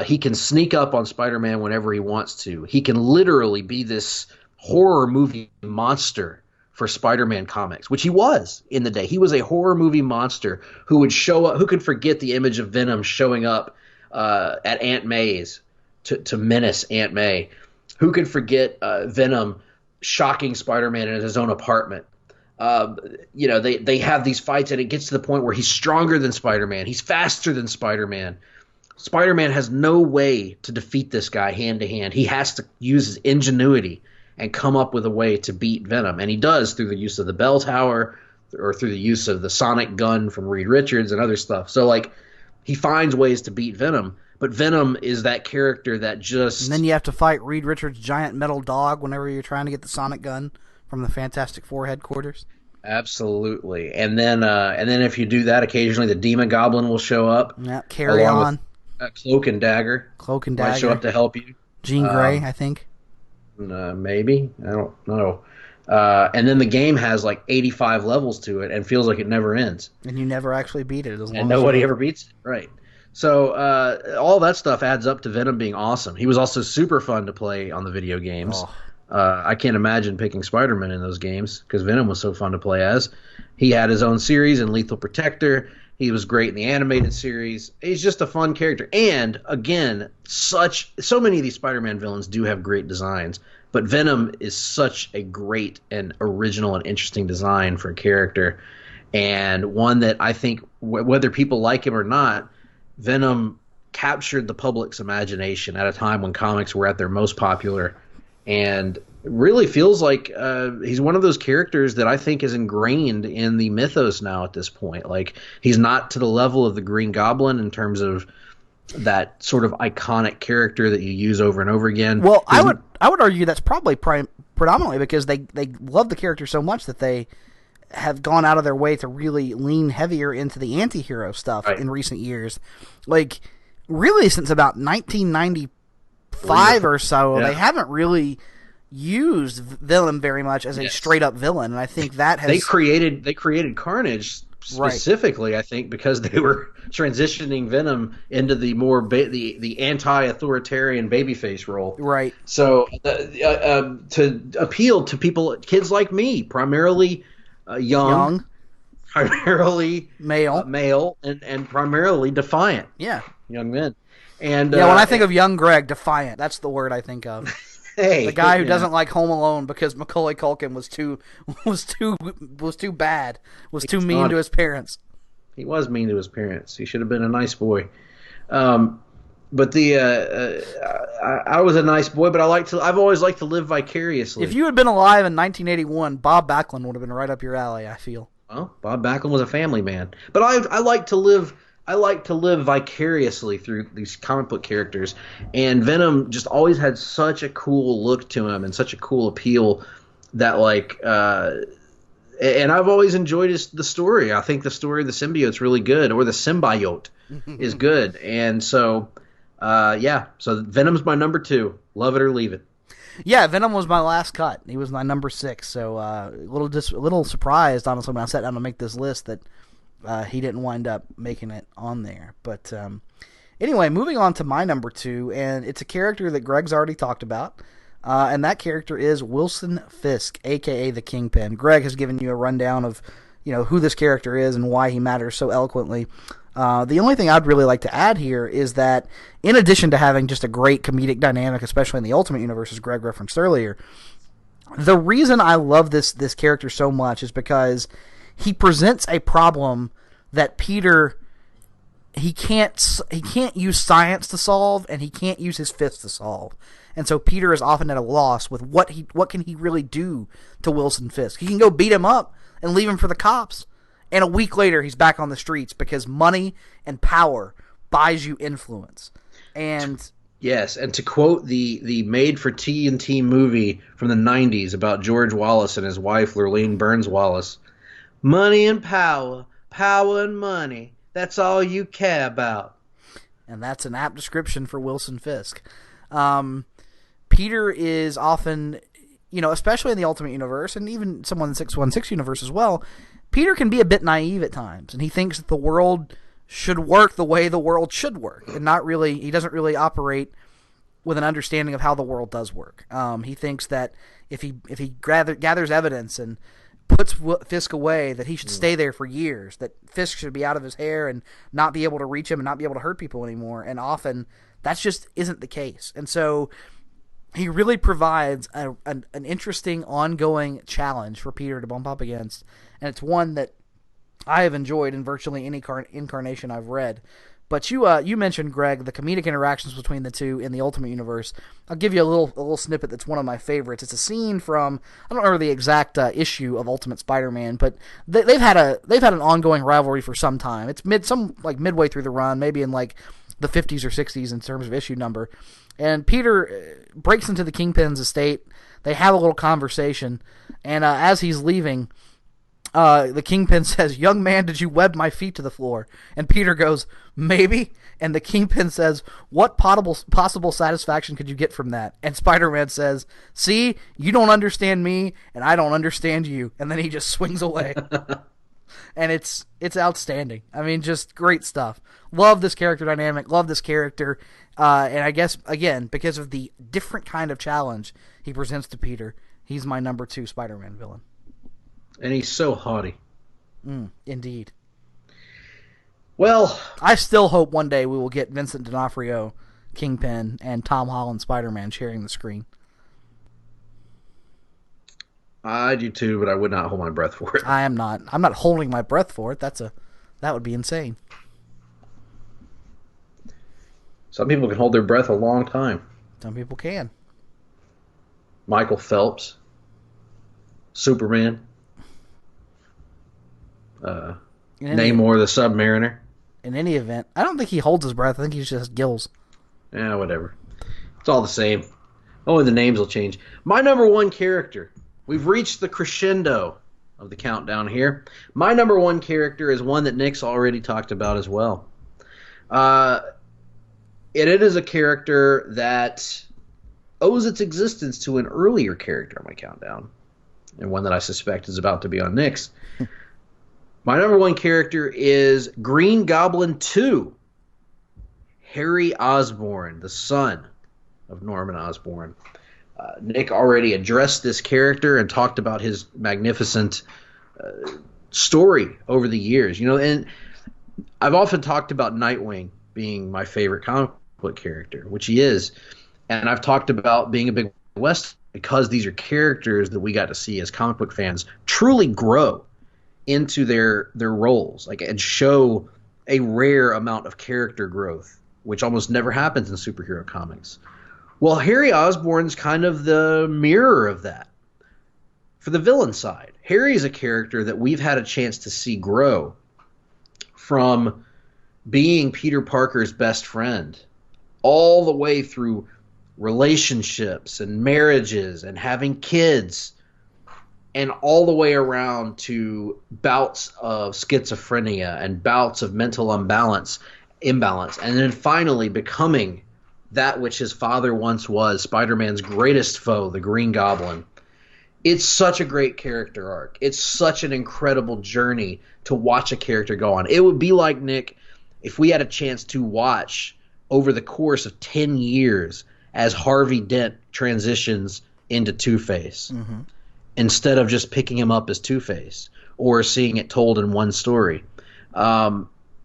He can sneak up on Spider-Man whenever he wants to. He can literally be this horror movie monster for Spider-Man comics, which he was in the day. He was a horror movie monster who would show up, who could forget the image of Venom showing up at Aunt May's to menace Aunt May. Who could forget Venom shocking Spider-Man in his own apartment? They have these fights, and it gets to the point where he's stronger than Spider-Man. He's faster than Spider-Man. Spider-Man has no way to defeat this guy hand to hand. He has to use his ingenuity and come up with a way to beat Venom. And he does through the use of the bell tower or through the use of the sonic gun from Reed Richards and other stuff. So, he finds ways to beat Venom. But Venom is that character that just... And then you have to fight Reed Richards' giant metal dog whenever you're trying to get the sonic gun from the Fantastic Four headquarters. Absolutely. And then if you do that, occasionally the Demon Goblin will show up. Yeah, Carry On. With, Cloak and Dagger. Cloak and Dagger. Might show up to help you. Jean Grey, I think. Maybe. I don't know. And then the game has 85 levels to it and feels like it never ends. And you never actually beat it. And nobody ever beats it. Right. So all that stuff adds up to Venom being awesome. He was also super fun to play on the video games. Oh. I can't imagine picking Spider-Man in those games because Venom was so fun to play as. He had his own series in Lethal Protector. He was great in the animated series. He's just a fun character. And, again, so many of these Spider-Man villains do have great designs. But Venom is such a great and original and interesting design for a character. and one that I think, whether people like him or not, Venom captured the public's imagination at a time when comics were at their most popular, and it really feels like he's one of those characters that I think is ingrained in the mythos now at this point. Like, he's not to the level of the Green Goblin in terms of that sort of iconic character that you use over and over again. Well, I would argue that's probably predominantly because they love the character so much that they have gone out of their way to really lean heavier into the anti-hero stuff in recent years. Like, really since about 1995 or so, they haven't really used villain very much as a straight-up villain, and I think that has... They created Carnage specifically, I think, because they were transitioning Venom into the more the anti-authoritarian babyface role. Right. So to appeal to people, kids like me, primarily young, primarily male, and primarily defiant. Yeah. Young men. And when I think of young Greg, defiant, that's the word I think of. Hey, the guy who doesn't like Home Alone because Macaulay Culkin was too bad, was too mean to his parents. He was mean to his parents. He should have been a nice boy. But I was a nice boy, but I've always liked to live vicariously. If you had been alive in 1981, Bob Backlund would have been right up your alley, I feel. Well, Bob Backlund was a family man, but I like to live. I like to live vicariously through these comic book characters, and Venom just always had such a cool look to him and such a cool appeal that, and I've always enjoyed the story. I think the story of the symbiote's really good, or the symbiote is good, and so so Venom's my number 2. Love it or leave it. Yeah, Venom was my last cut. He was my number 6, so a little surprised, honestly, when I sat down to make this list that he didn't wind up making it on there. But anyway, moving on to my number 2, and it's a character that Greg's already talked about, and that character is Wilson Fisk, a.k.a. the Kingpin. Greg has given you a rundown of who this character is and why he matters so eloquently. The only thing I'd really like to add here is that in addition to having just a great comedic dynamic, especially in the Ultimate Universe, as Greg referenced earlier, the reason I love this character so much is because he presents a problem that Peter he can't use science to solve, and he can't use his fists to solve. And so Peter is often at a loss with what can he really do to Wilson Fisk. He can go beat him up and leave him for the cops. And a week later, he's back on the streets because money and power buys you influence. And yes, and to quote the made-for-TNT movie from the 90s about George Wallace and his wife, Lurleen Burns Wallace, money and power, power and money, that's all you care about. And that's an apt description for Wilson Fisk. Peter is often, especially in the Ultimate Universe, and even someone in the 616 universe as well, Peter can be a bit naive at times, and he thinks that the world should work the way the world should work, and he doesn't really operate with an understanding of how the world does work. He thinks that if he gathers evidence and puts Fisk away, that he should stay there for years, that Fisk should be out of his hair and not be able to reach him and not be able to hurt people anymore, and often that just isn't the case. And so he really provides an interesting ongoing challenge for Peter to bump up against, and it's one that I have enjoyed in virtually any incarnation I've read. But you mentioned, Greg, the comedic interactions between the two in the Ultimate Universe. I'll give you a little snippet that's one of my favorites. It's a scene from, I don't remember the exact issue of Ultimate Spider-Man, but they've had an ongoing rivalry for some time. It's midway through the run, maybe in like the 50s or 60s in terms of issue number. And Peter breaks into the Kingpin's estate. They have a little conversation, and as he's leaving, the Kingpin says, "Young man, did you web my feet to the floor?" And Peter goes, "Maybe." And the Kingpin says, "What possible satisfaction could you get from that?" And Spider-Man says, "See, you don't understand me, and I don't understand you." And then he just swings away. And it's outstanding. I mean, just great stuff. Love this character dynamic. Love this character. And I guess, again, because of the different kind of challenge he presents to Peter, he's my number 2 Spider-Man villain. And he's so haughty. Indeed. Well, I still hope one day we will get Vincent D'Onofrio, Kingpin, and Tom Holland Spider-Man sharing the screen. I do too, but I would not hold my breath for it. I am not. I'm not holding my breath for it. That would be insane. Some people can hold their breath a long time. Some people can. Michael Phelps, Superman, Namor the Submariner. In any event, I don't think he holds his breath. I think he just has gills. Yeah, whatever. It's all the same. Only the names will change. My number one character. We've reached the crescendo of the countdown here. My number one character is one that Nick's already talked about as well. It is a character that owes its existence to an earlier character on my countdown, and one that I suspect is about to be on Nick's. My number one character is Green Goblin 2, Harry Osborn, the son of Norman Osborn. Nick already addressed this character and talked about his magnificent story over the years. And I've often talked about Nightwing being my favorite comic book character, which he is. And I've talked about being a big West because these are characters that we got to see as comic book fans truly grow into their roles, and show a rare amount of character growth, which almost never happens in superhero comics. Well, Harry Osborn's kind of the mirror of that. For the villain side, Harry is a character that we've had a chance to see grow from being Peter Parker's best friend all the way through relationships and marriages and having kids, and all the way around to bouts of schizophrenia and bouts of mental imbalance, and then finally becoming that which his father once was, Spider-Man's greatest foe, the Green Goblin. It's such a great character arc. It's such an incredible journey to watch a character go on. It would be like, Nick, if we had a chance to watch over the course of 10 years as Harvey Dent transitions into Two-Face. Mm-hmm. Instead of just picking him up as Two-Face or seeing it told in one story.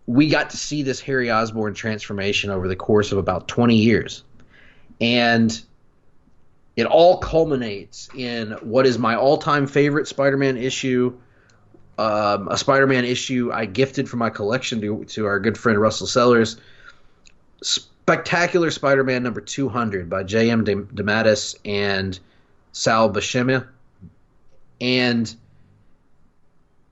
We got to see this Harry Osborn transformation over the course of about 20 years. And it all culminates in what is my all-time favorite Spider-Man issue, a Spider-Man issue I gifted from my collection to our good friend Russell Sellers, Spectacular Spider-Man number 200 by J.M. DeMatteis and Sal Buscema. And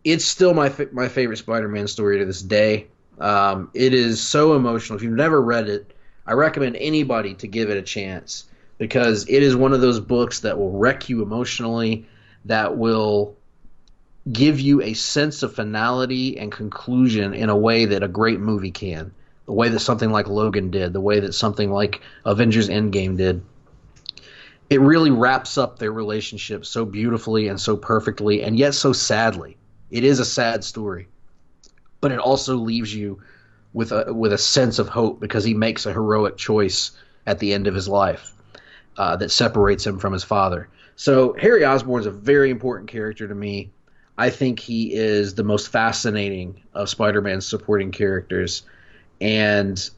it's still my favorite Spider-Man story to this day. It is so emotional. If you've never read it, I recommend anybody to give it a chance, because it is one of those books that will wreck you emotionally, that will give you a sense of finality and conclusion in a way that a great movie can, the way that something like Logan did, the way that something like Avengers Endgame did. It really wraps up their relationship so beautifully and so perfectly, and yet so sadly. It is a sad story, but it also leaves you with a sense of hope, because he makes a heroic choice at the end of his life that separates him from his father. So Harry Osborn is a very important character to me. I think he is the most fascinating of Spider-Man's supporting characters, and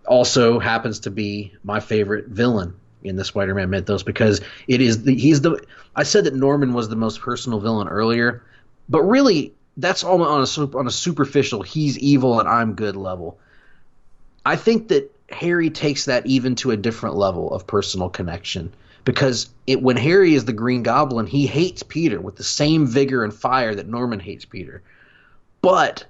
also happens to be my favorite villain in the Spider-Man mythos, because I said that Norman was the most personal villain earlier, but really that's all on a superficial he's evil and I'm good level. I think that Harry takes that even to a different level of personal connection, because when Harry is the Green Goblin, he hates Peter with the same vigor and fire that Norman hates Peter. But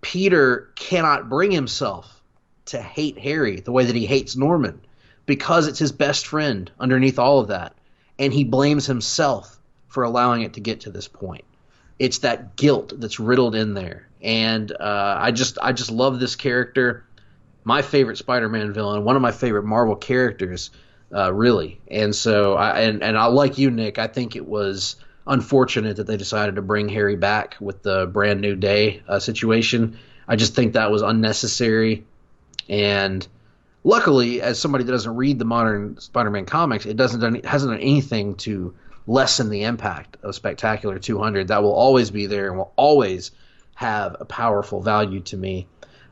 Peter cannot bring himself to hate Harry the way that he hates Norman, because it's his best friend underneath all of that, and he blames himself for allowing it to get to this point. It's that guilt that's riddled in there, and I just love this character. My favorite Spider-Man villain, one of my favorite Marvel characters, really. And so, I like you, Nick. I think it was unfortunate that they decided to bring Harry back with the Brand New Day situation. I just think that was unnecessary, and luckily, as somebody that doesn't read the modern Spider-Man comics, it hasn't done anything to lessen the impact of Spectacular 200. That will always be there and will always have a powerful value to me,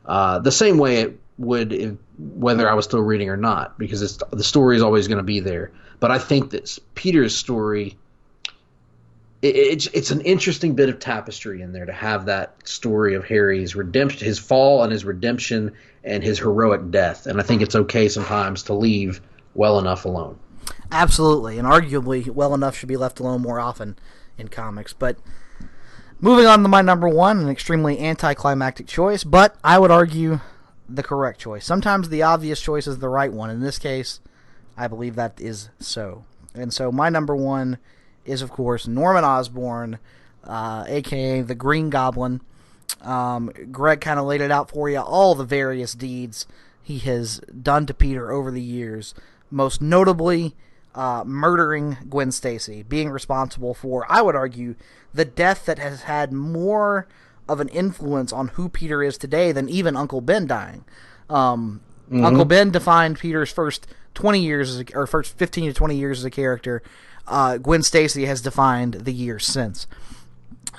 the same way it would whether I was still reading or not, because the story is always going to be there. But I think that Peter's story it's an interesting bit of tapestry in there to have that story of Harry's redemption, his fall and his redemption and his heroic death. And I think it's okay sometimes to leave well enough alone. Absolutely, and arguably well enough should be left alone more often in comics. But moving on to my number one, an extremely anticlimactic choice, but I would argue the correct choice. Sometimes the obvious choice is the right one. In this case, I believe that is so. And so my number one is, of course, Norman Osborn, a.k.a. the Green Goblin. Greg kind of laid it out for you, all the various deeds he has done to Peter over the years, most notably murdering Gwen Stacy, being responsible for, I would argue, the death that has had more of an influence on who Peter is today than even Uncle Ben dying. Uncle Ben defined Peter's first 20 years, or first 15 to 20 years as a character. Gwen Stacy has defined the years since.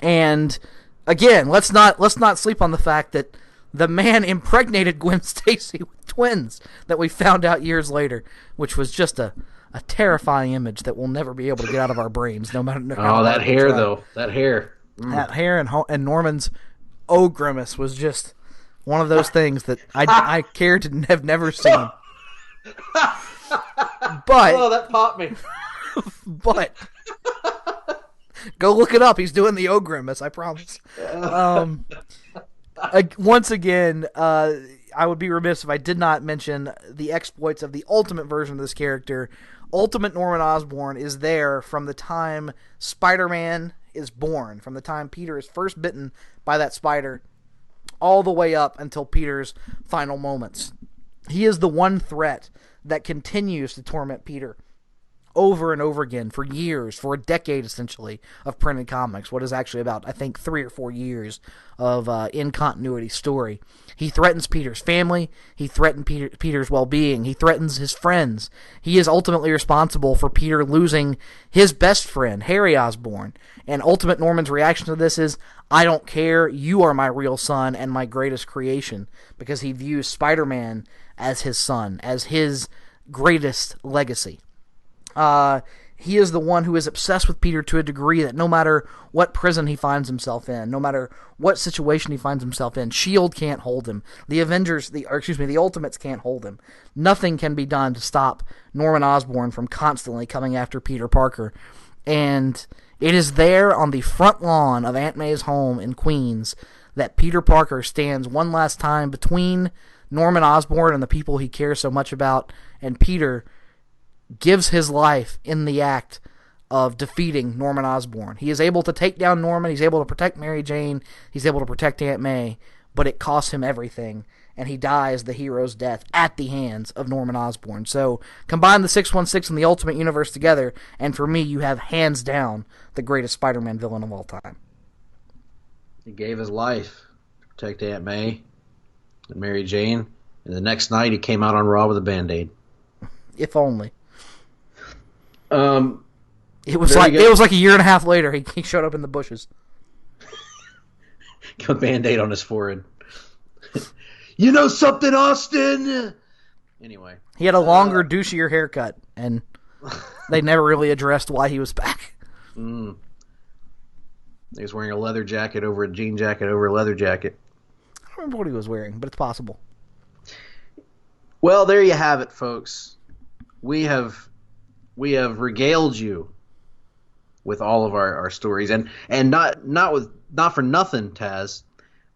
And again, let's not sleep on the fact that the man impregnated Gwen Stacy with twins that we found out years later, which was just a terrifying image that we'll never be able to get out of our brains, no matter. That hair, though. That hair. That hair and Norman's grimace was just one of those things that I care to have never seen. But that popped me. But go look it up. He's doing the grimace, I promise. Once again, I would be remiss if I did not mention the exploits of the ultimate version of this character. Ultimate Norman Osborn is there from the time Spider-Man is born, from the time Peter is first bitten by that spider, all the way up until Peter's final moments. He is the one threat that continues to torment Peter over and over again for years, for a decade essentially, of printed comics. What is actually about, I think, 3 or 4 years of in-continuity story. He threatens Peter's family. He threatens Peter's well-being. He threatens his friends. He is ultimately responsible for Peter losing his best friend, Harry Osborn. And Ultimate Norman's reaction to this is, I don't care, you are my real son and my greatest creation, because he views Spider-Man as his son, as his greatest legacy. He is the one who is obsessed with Peter to a degree that no matter what prison he finds himself in, no matter what situation he finds himself in, S.H.I.E.L.D. can't hold him. The Ultimates can't hold him. Nothing can be done to stop Norman Osborn from constantly coming after Peter Parker. And it is there on the front lawn of Aunt May's home in Queens that Peter Parker stands one last time between Norman Osborn and the people he cares so much about, and Peter gives his life in the act of defeating Norman Osborn. He is able to take down Norman, he's able to protect Mary Jane, he's able to protect Aunt May, but it costs him everything, and he dies the hero's death at the hands of Norman Osborn. So, combine the 616 and the Ultimate Universe together, and for me, you have hands down the greatest Spider-Man villain of all time. He gave his life to protect Aunt May and Mary Jane, and the next night he came out on Raw with a Band-Aid. If only. It was like a year and a half later he showed up in the bushes. Got a Band-Aid on his forehead. You know something, Austin? Anyway. He had a longer, douchier haircut, and they never really addressed why he was back. He was wearing a leather jacket over a jean jacket over a leather jacket. I don't remember what he was wearing, but it's possible. Well, there you have it, folks. We have regaled you with all of our stories, and not for nothing, Taz.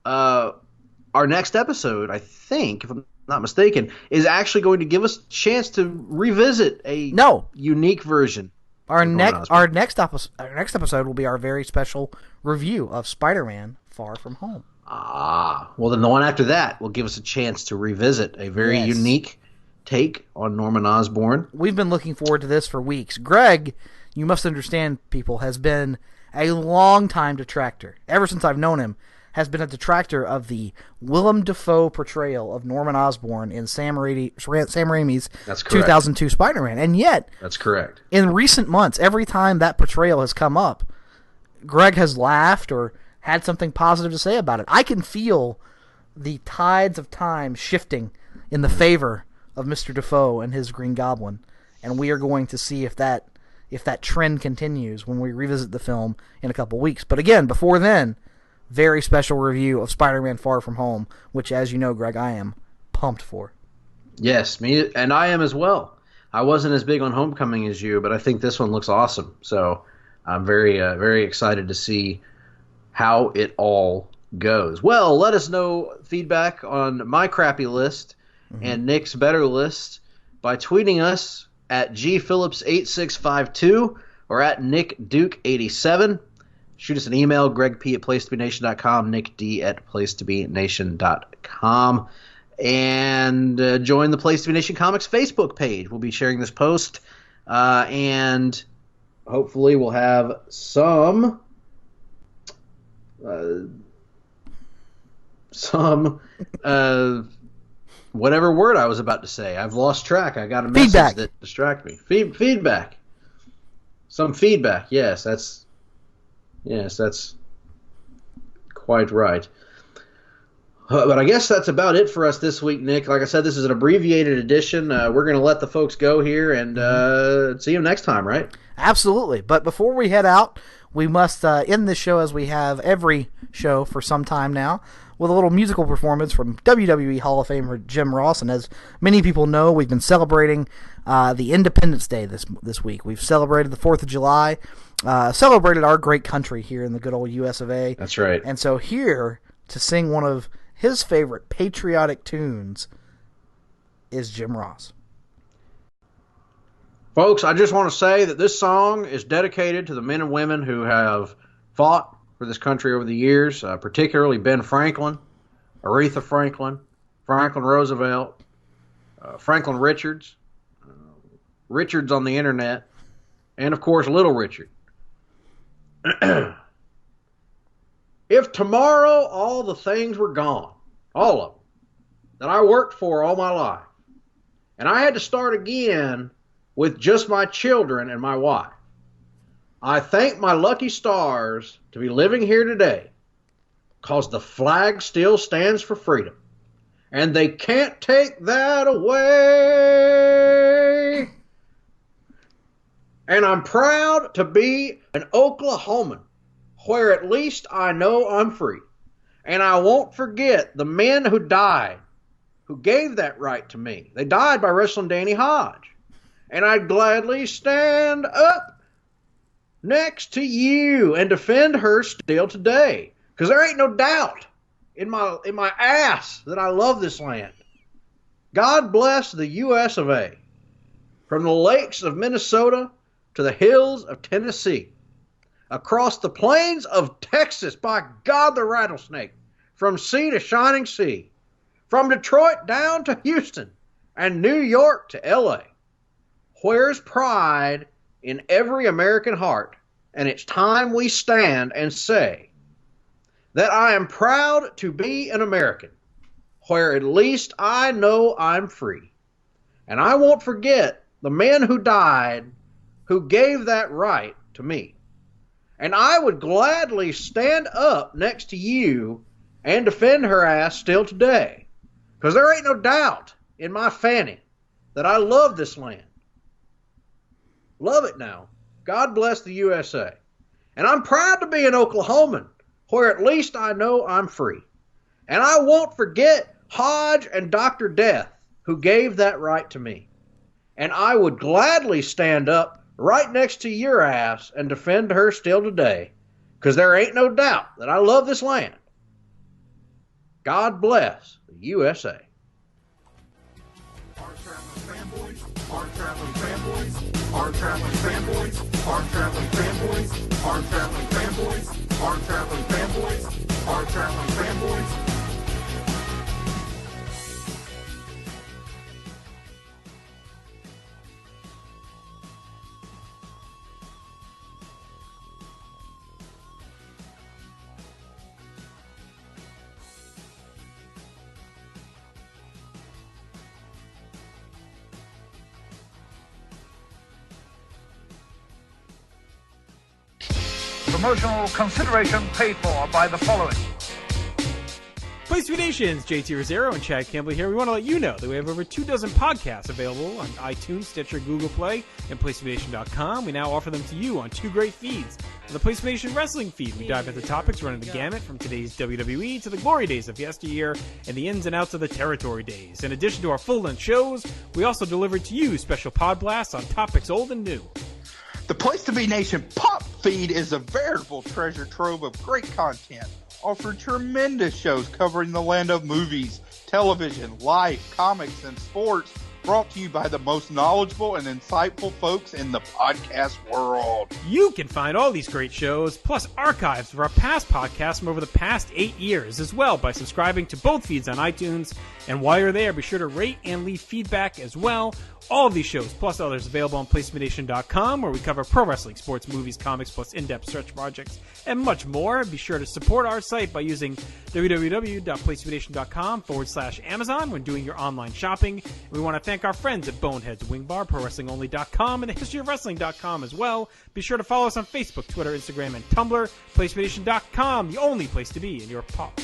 Our next episode, I think, if I'm not mistaken, is actually going to give us a chance to revisit a unique version. Our next episode will be our very special review of Spider-Man: Far From Home. Well, then the one after that will give us a chance to revisit a very unique take on Norman Osborn. We've been looking forward to this for weeks. Greg, you must understand, people, has been a long-time detractor. Ever since I've known him, has been a detractor of the Willem Dafoe portrayal of Norman Osborn in Sam Raimi's 2002 Spider-Man. And yet, that's correct. In recent months, every time that portrayal has come up, Greg has laughed or had something positive to say about it. I can feel the tides of time shifting in the favor of Mr. Dafoe and his Green Goblin, and we are going to see if that if that trend continues when we revisit the film in a couple weeks. But again, before then, very special review of Spider-Man Far From Home, which, as you know, Greg, I am pumped for. Yes, me, and I am as well. I wasn't as big on Homecoming as you, but I think this one looks awesome. So I'm very excited to see how it all goes. Well, let us know feedback on my crappy list and Nick's better list by tweeting us at gphillips8652 or at nickduke87. Shoot us an email, gregp@placetobenation.com, nickd@placetobenation.com. And join the Place to Be Nation Comics Facebook page. We'll be sharing this post, and hopefully we'll have some whatever word I was about to say. I've lost track. I got a message that distracted me. Feedback. Some feedback. Yes, that's quite right. But I guess that's about it for us this week, Nick. Like I said, this is an abbreviated edition. We're going to let the folks go here and see you next time, right? Absolutely. But before we head out, we must end this show as we have every show for some time now with a little musical performance from WWE Hall of Famer Jim Ross. And as many people know, we've been celebrating the Independence Day this week. We've celebrated the 4th of July, celebrated our great country here in the good old US of A. That's right. And so here to sing one of his favorite patriotic tunes is Jim Ross. Folks, I just want to say that this song is dedicated to the men and women who have fought for this country over the years, particularly Ben Franklin, Aretha Franklin, Franklin Roosevelt, Franklin Richards, Richards on the internet, and of course Little Richard. If tomorrow all the things were gone, all of them, that I worked for all my life, and I had to start again with just my children and my wife, I thank my lucky stars to be living here today, 'cause the flag still stands for freedom, and they can't take that away. And I'm proud to be an Oklahoman, where at least I know I'm free. And I won't forget the men who died, who gave that right to me. They died by wrestling Danny Hodge. And I'd gladly stand up next to you and defend her still today. Because there ain't no doubt in my ass that I love this land. God bless the US of A. From the lakes of Minnesota to the hills of Tennessee. Across the plains of Texas, by God the rattlesnake, from sea to shining sea, from Detroit down to Houston, and New York to L.A. Where's pride in every American heart? And it's time we stand and say that I am proud to be an American, where at least I know I'm free. And I won't forget the men who died, who gave that right to me. And I would gladly stand up next to you and defend her ass still today. Because there ain't no doubt in my fanny that I love this land. Love it now. God bless the USA. And I'm proud to be an Oklahoman, where at least I know I'm free. And I won't forget Hodge and Dr. Death, who gave that right to me. And I would gladly stand up right next to your ass and defend her still today, because there ain't no doubt that I love this land. God bless the USA. Hard-Traveling Fanboys, Hard-Traveling Fanboys, Hard-Traveling Fanboys, Hard-Traveling Fanboys, Hard-Traveling Fanboys, Hard-Traveling Fanboys, Hard-Traveling Fanboys. Promotional consideration paid for by the following. Place Nations, JT Rosero and Chad Campbell here. We want to let you know that we have over 24 podcasts available on iTunes, Stitcher, Google Play, and PlaceNation.com. We now offer them to you on 2 great feeds. On the Place Nation Wrestling feed, we dive into topics running the gamut from today's WWE to the glory days of yesteryear and the ins and outs of the territory days. In addition to our full-length shows, we also deliver to you special pod blasts on topics old and new. The Place to Be Nation Pop feed is a veritable treasure trove of great content. Offer tremendous shows covering the land of movies, television, life, comics, and sports, brought to you by the most knowledgeable and insightful folks in the podcast world. You can find all these great shows, plus archives of our past podcasts from over the past 8 years as well by subscribing to both feeds on iTunes. And while you're there, be sure to rate and leave feedback as well. All of these shows, plus others, available on PlaceMeNation.com, where we cover pro wrestling, sports, movies, comics, plus in-depth stretch projects, and much more. Be sure to support our site by using www.PlaceMeNation.com/Amazon when doing your online shopping. And we want to thank our friends at Boneheads Wing Bar, ProWrestlingOnly.com, and TheHistoryOfWrestling.com as well. Be sure to follow us on Facebook, Twitter, Instagram, and Tumblr. PlaceMeNation.com, the only place to be in your pop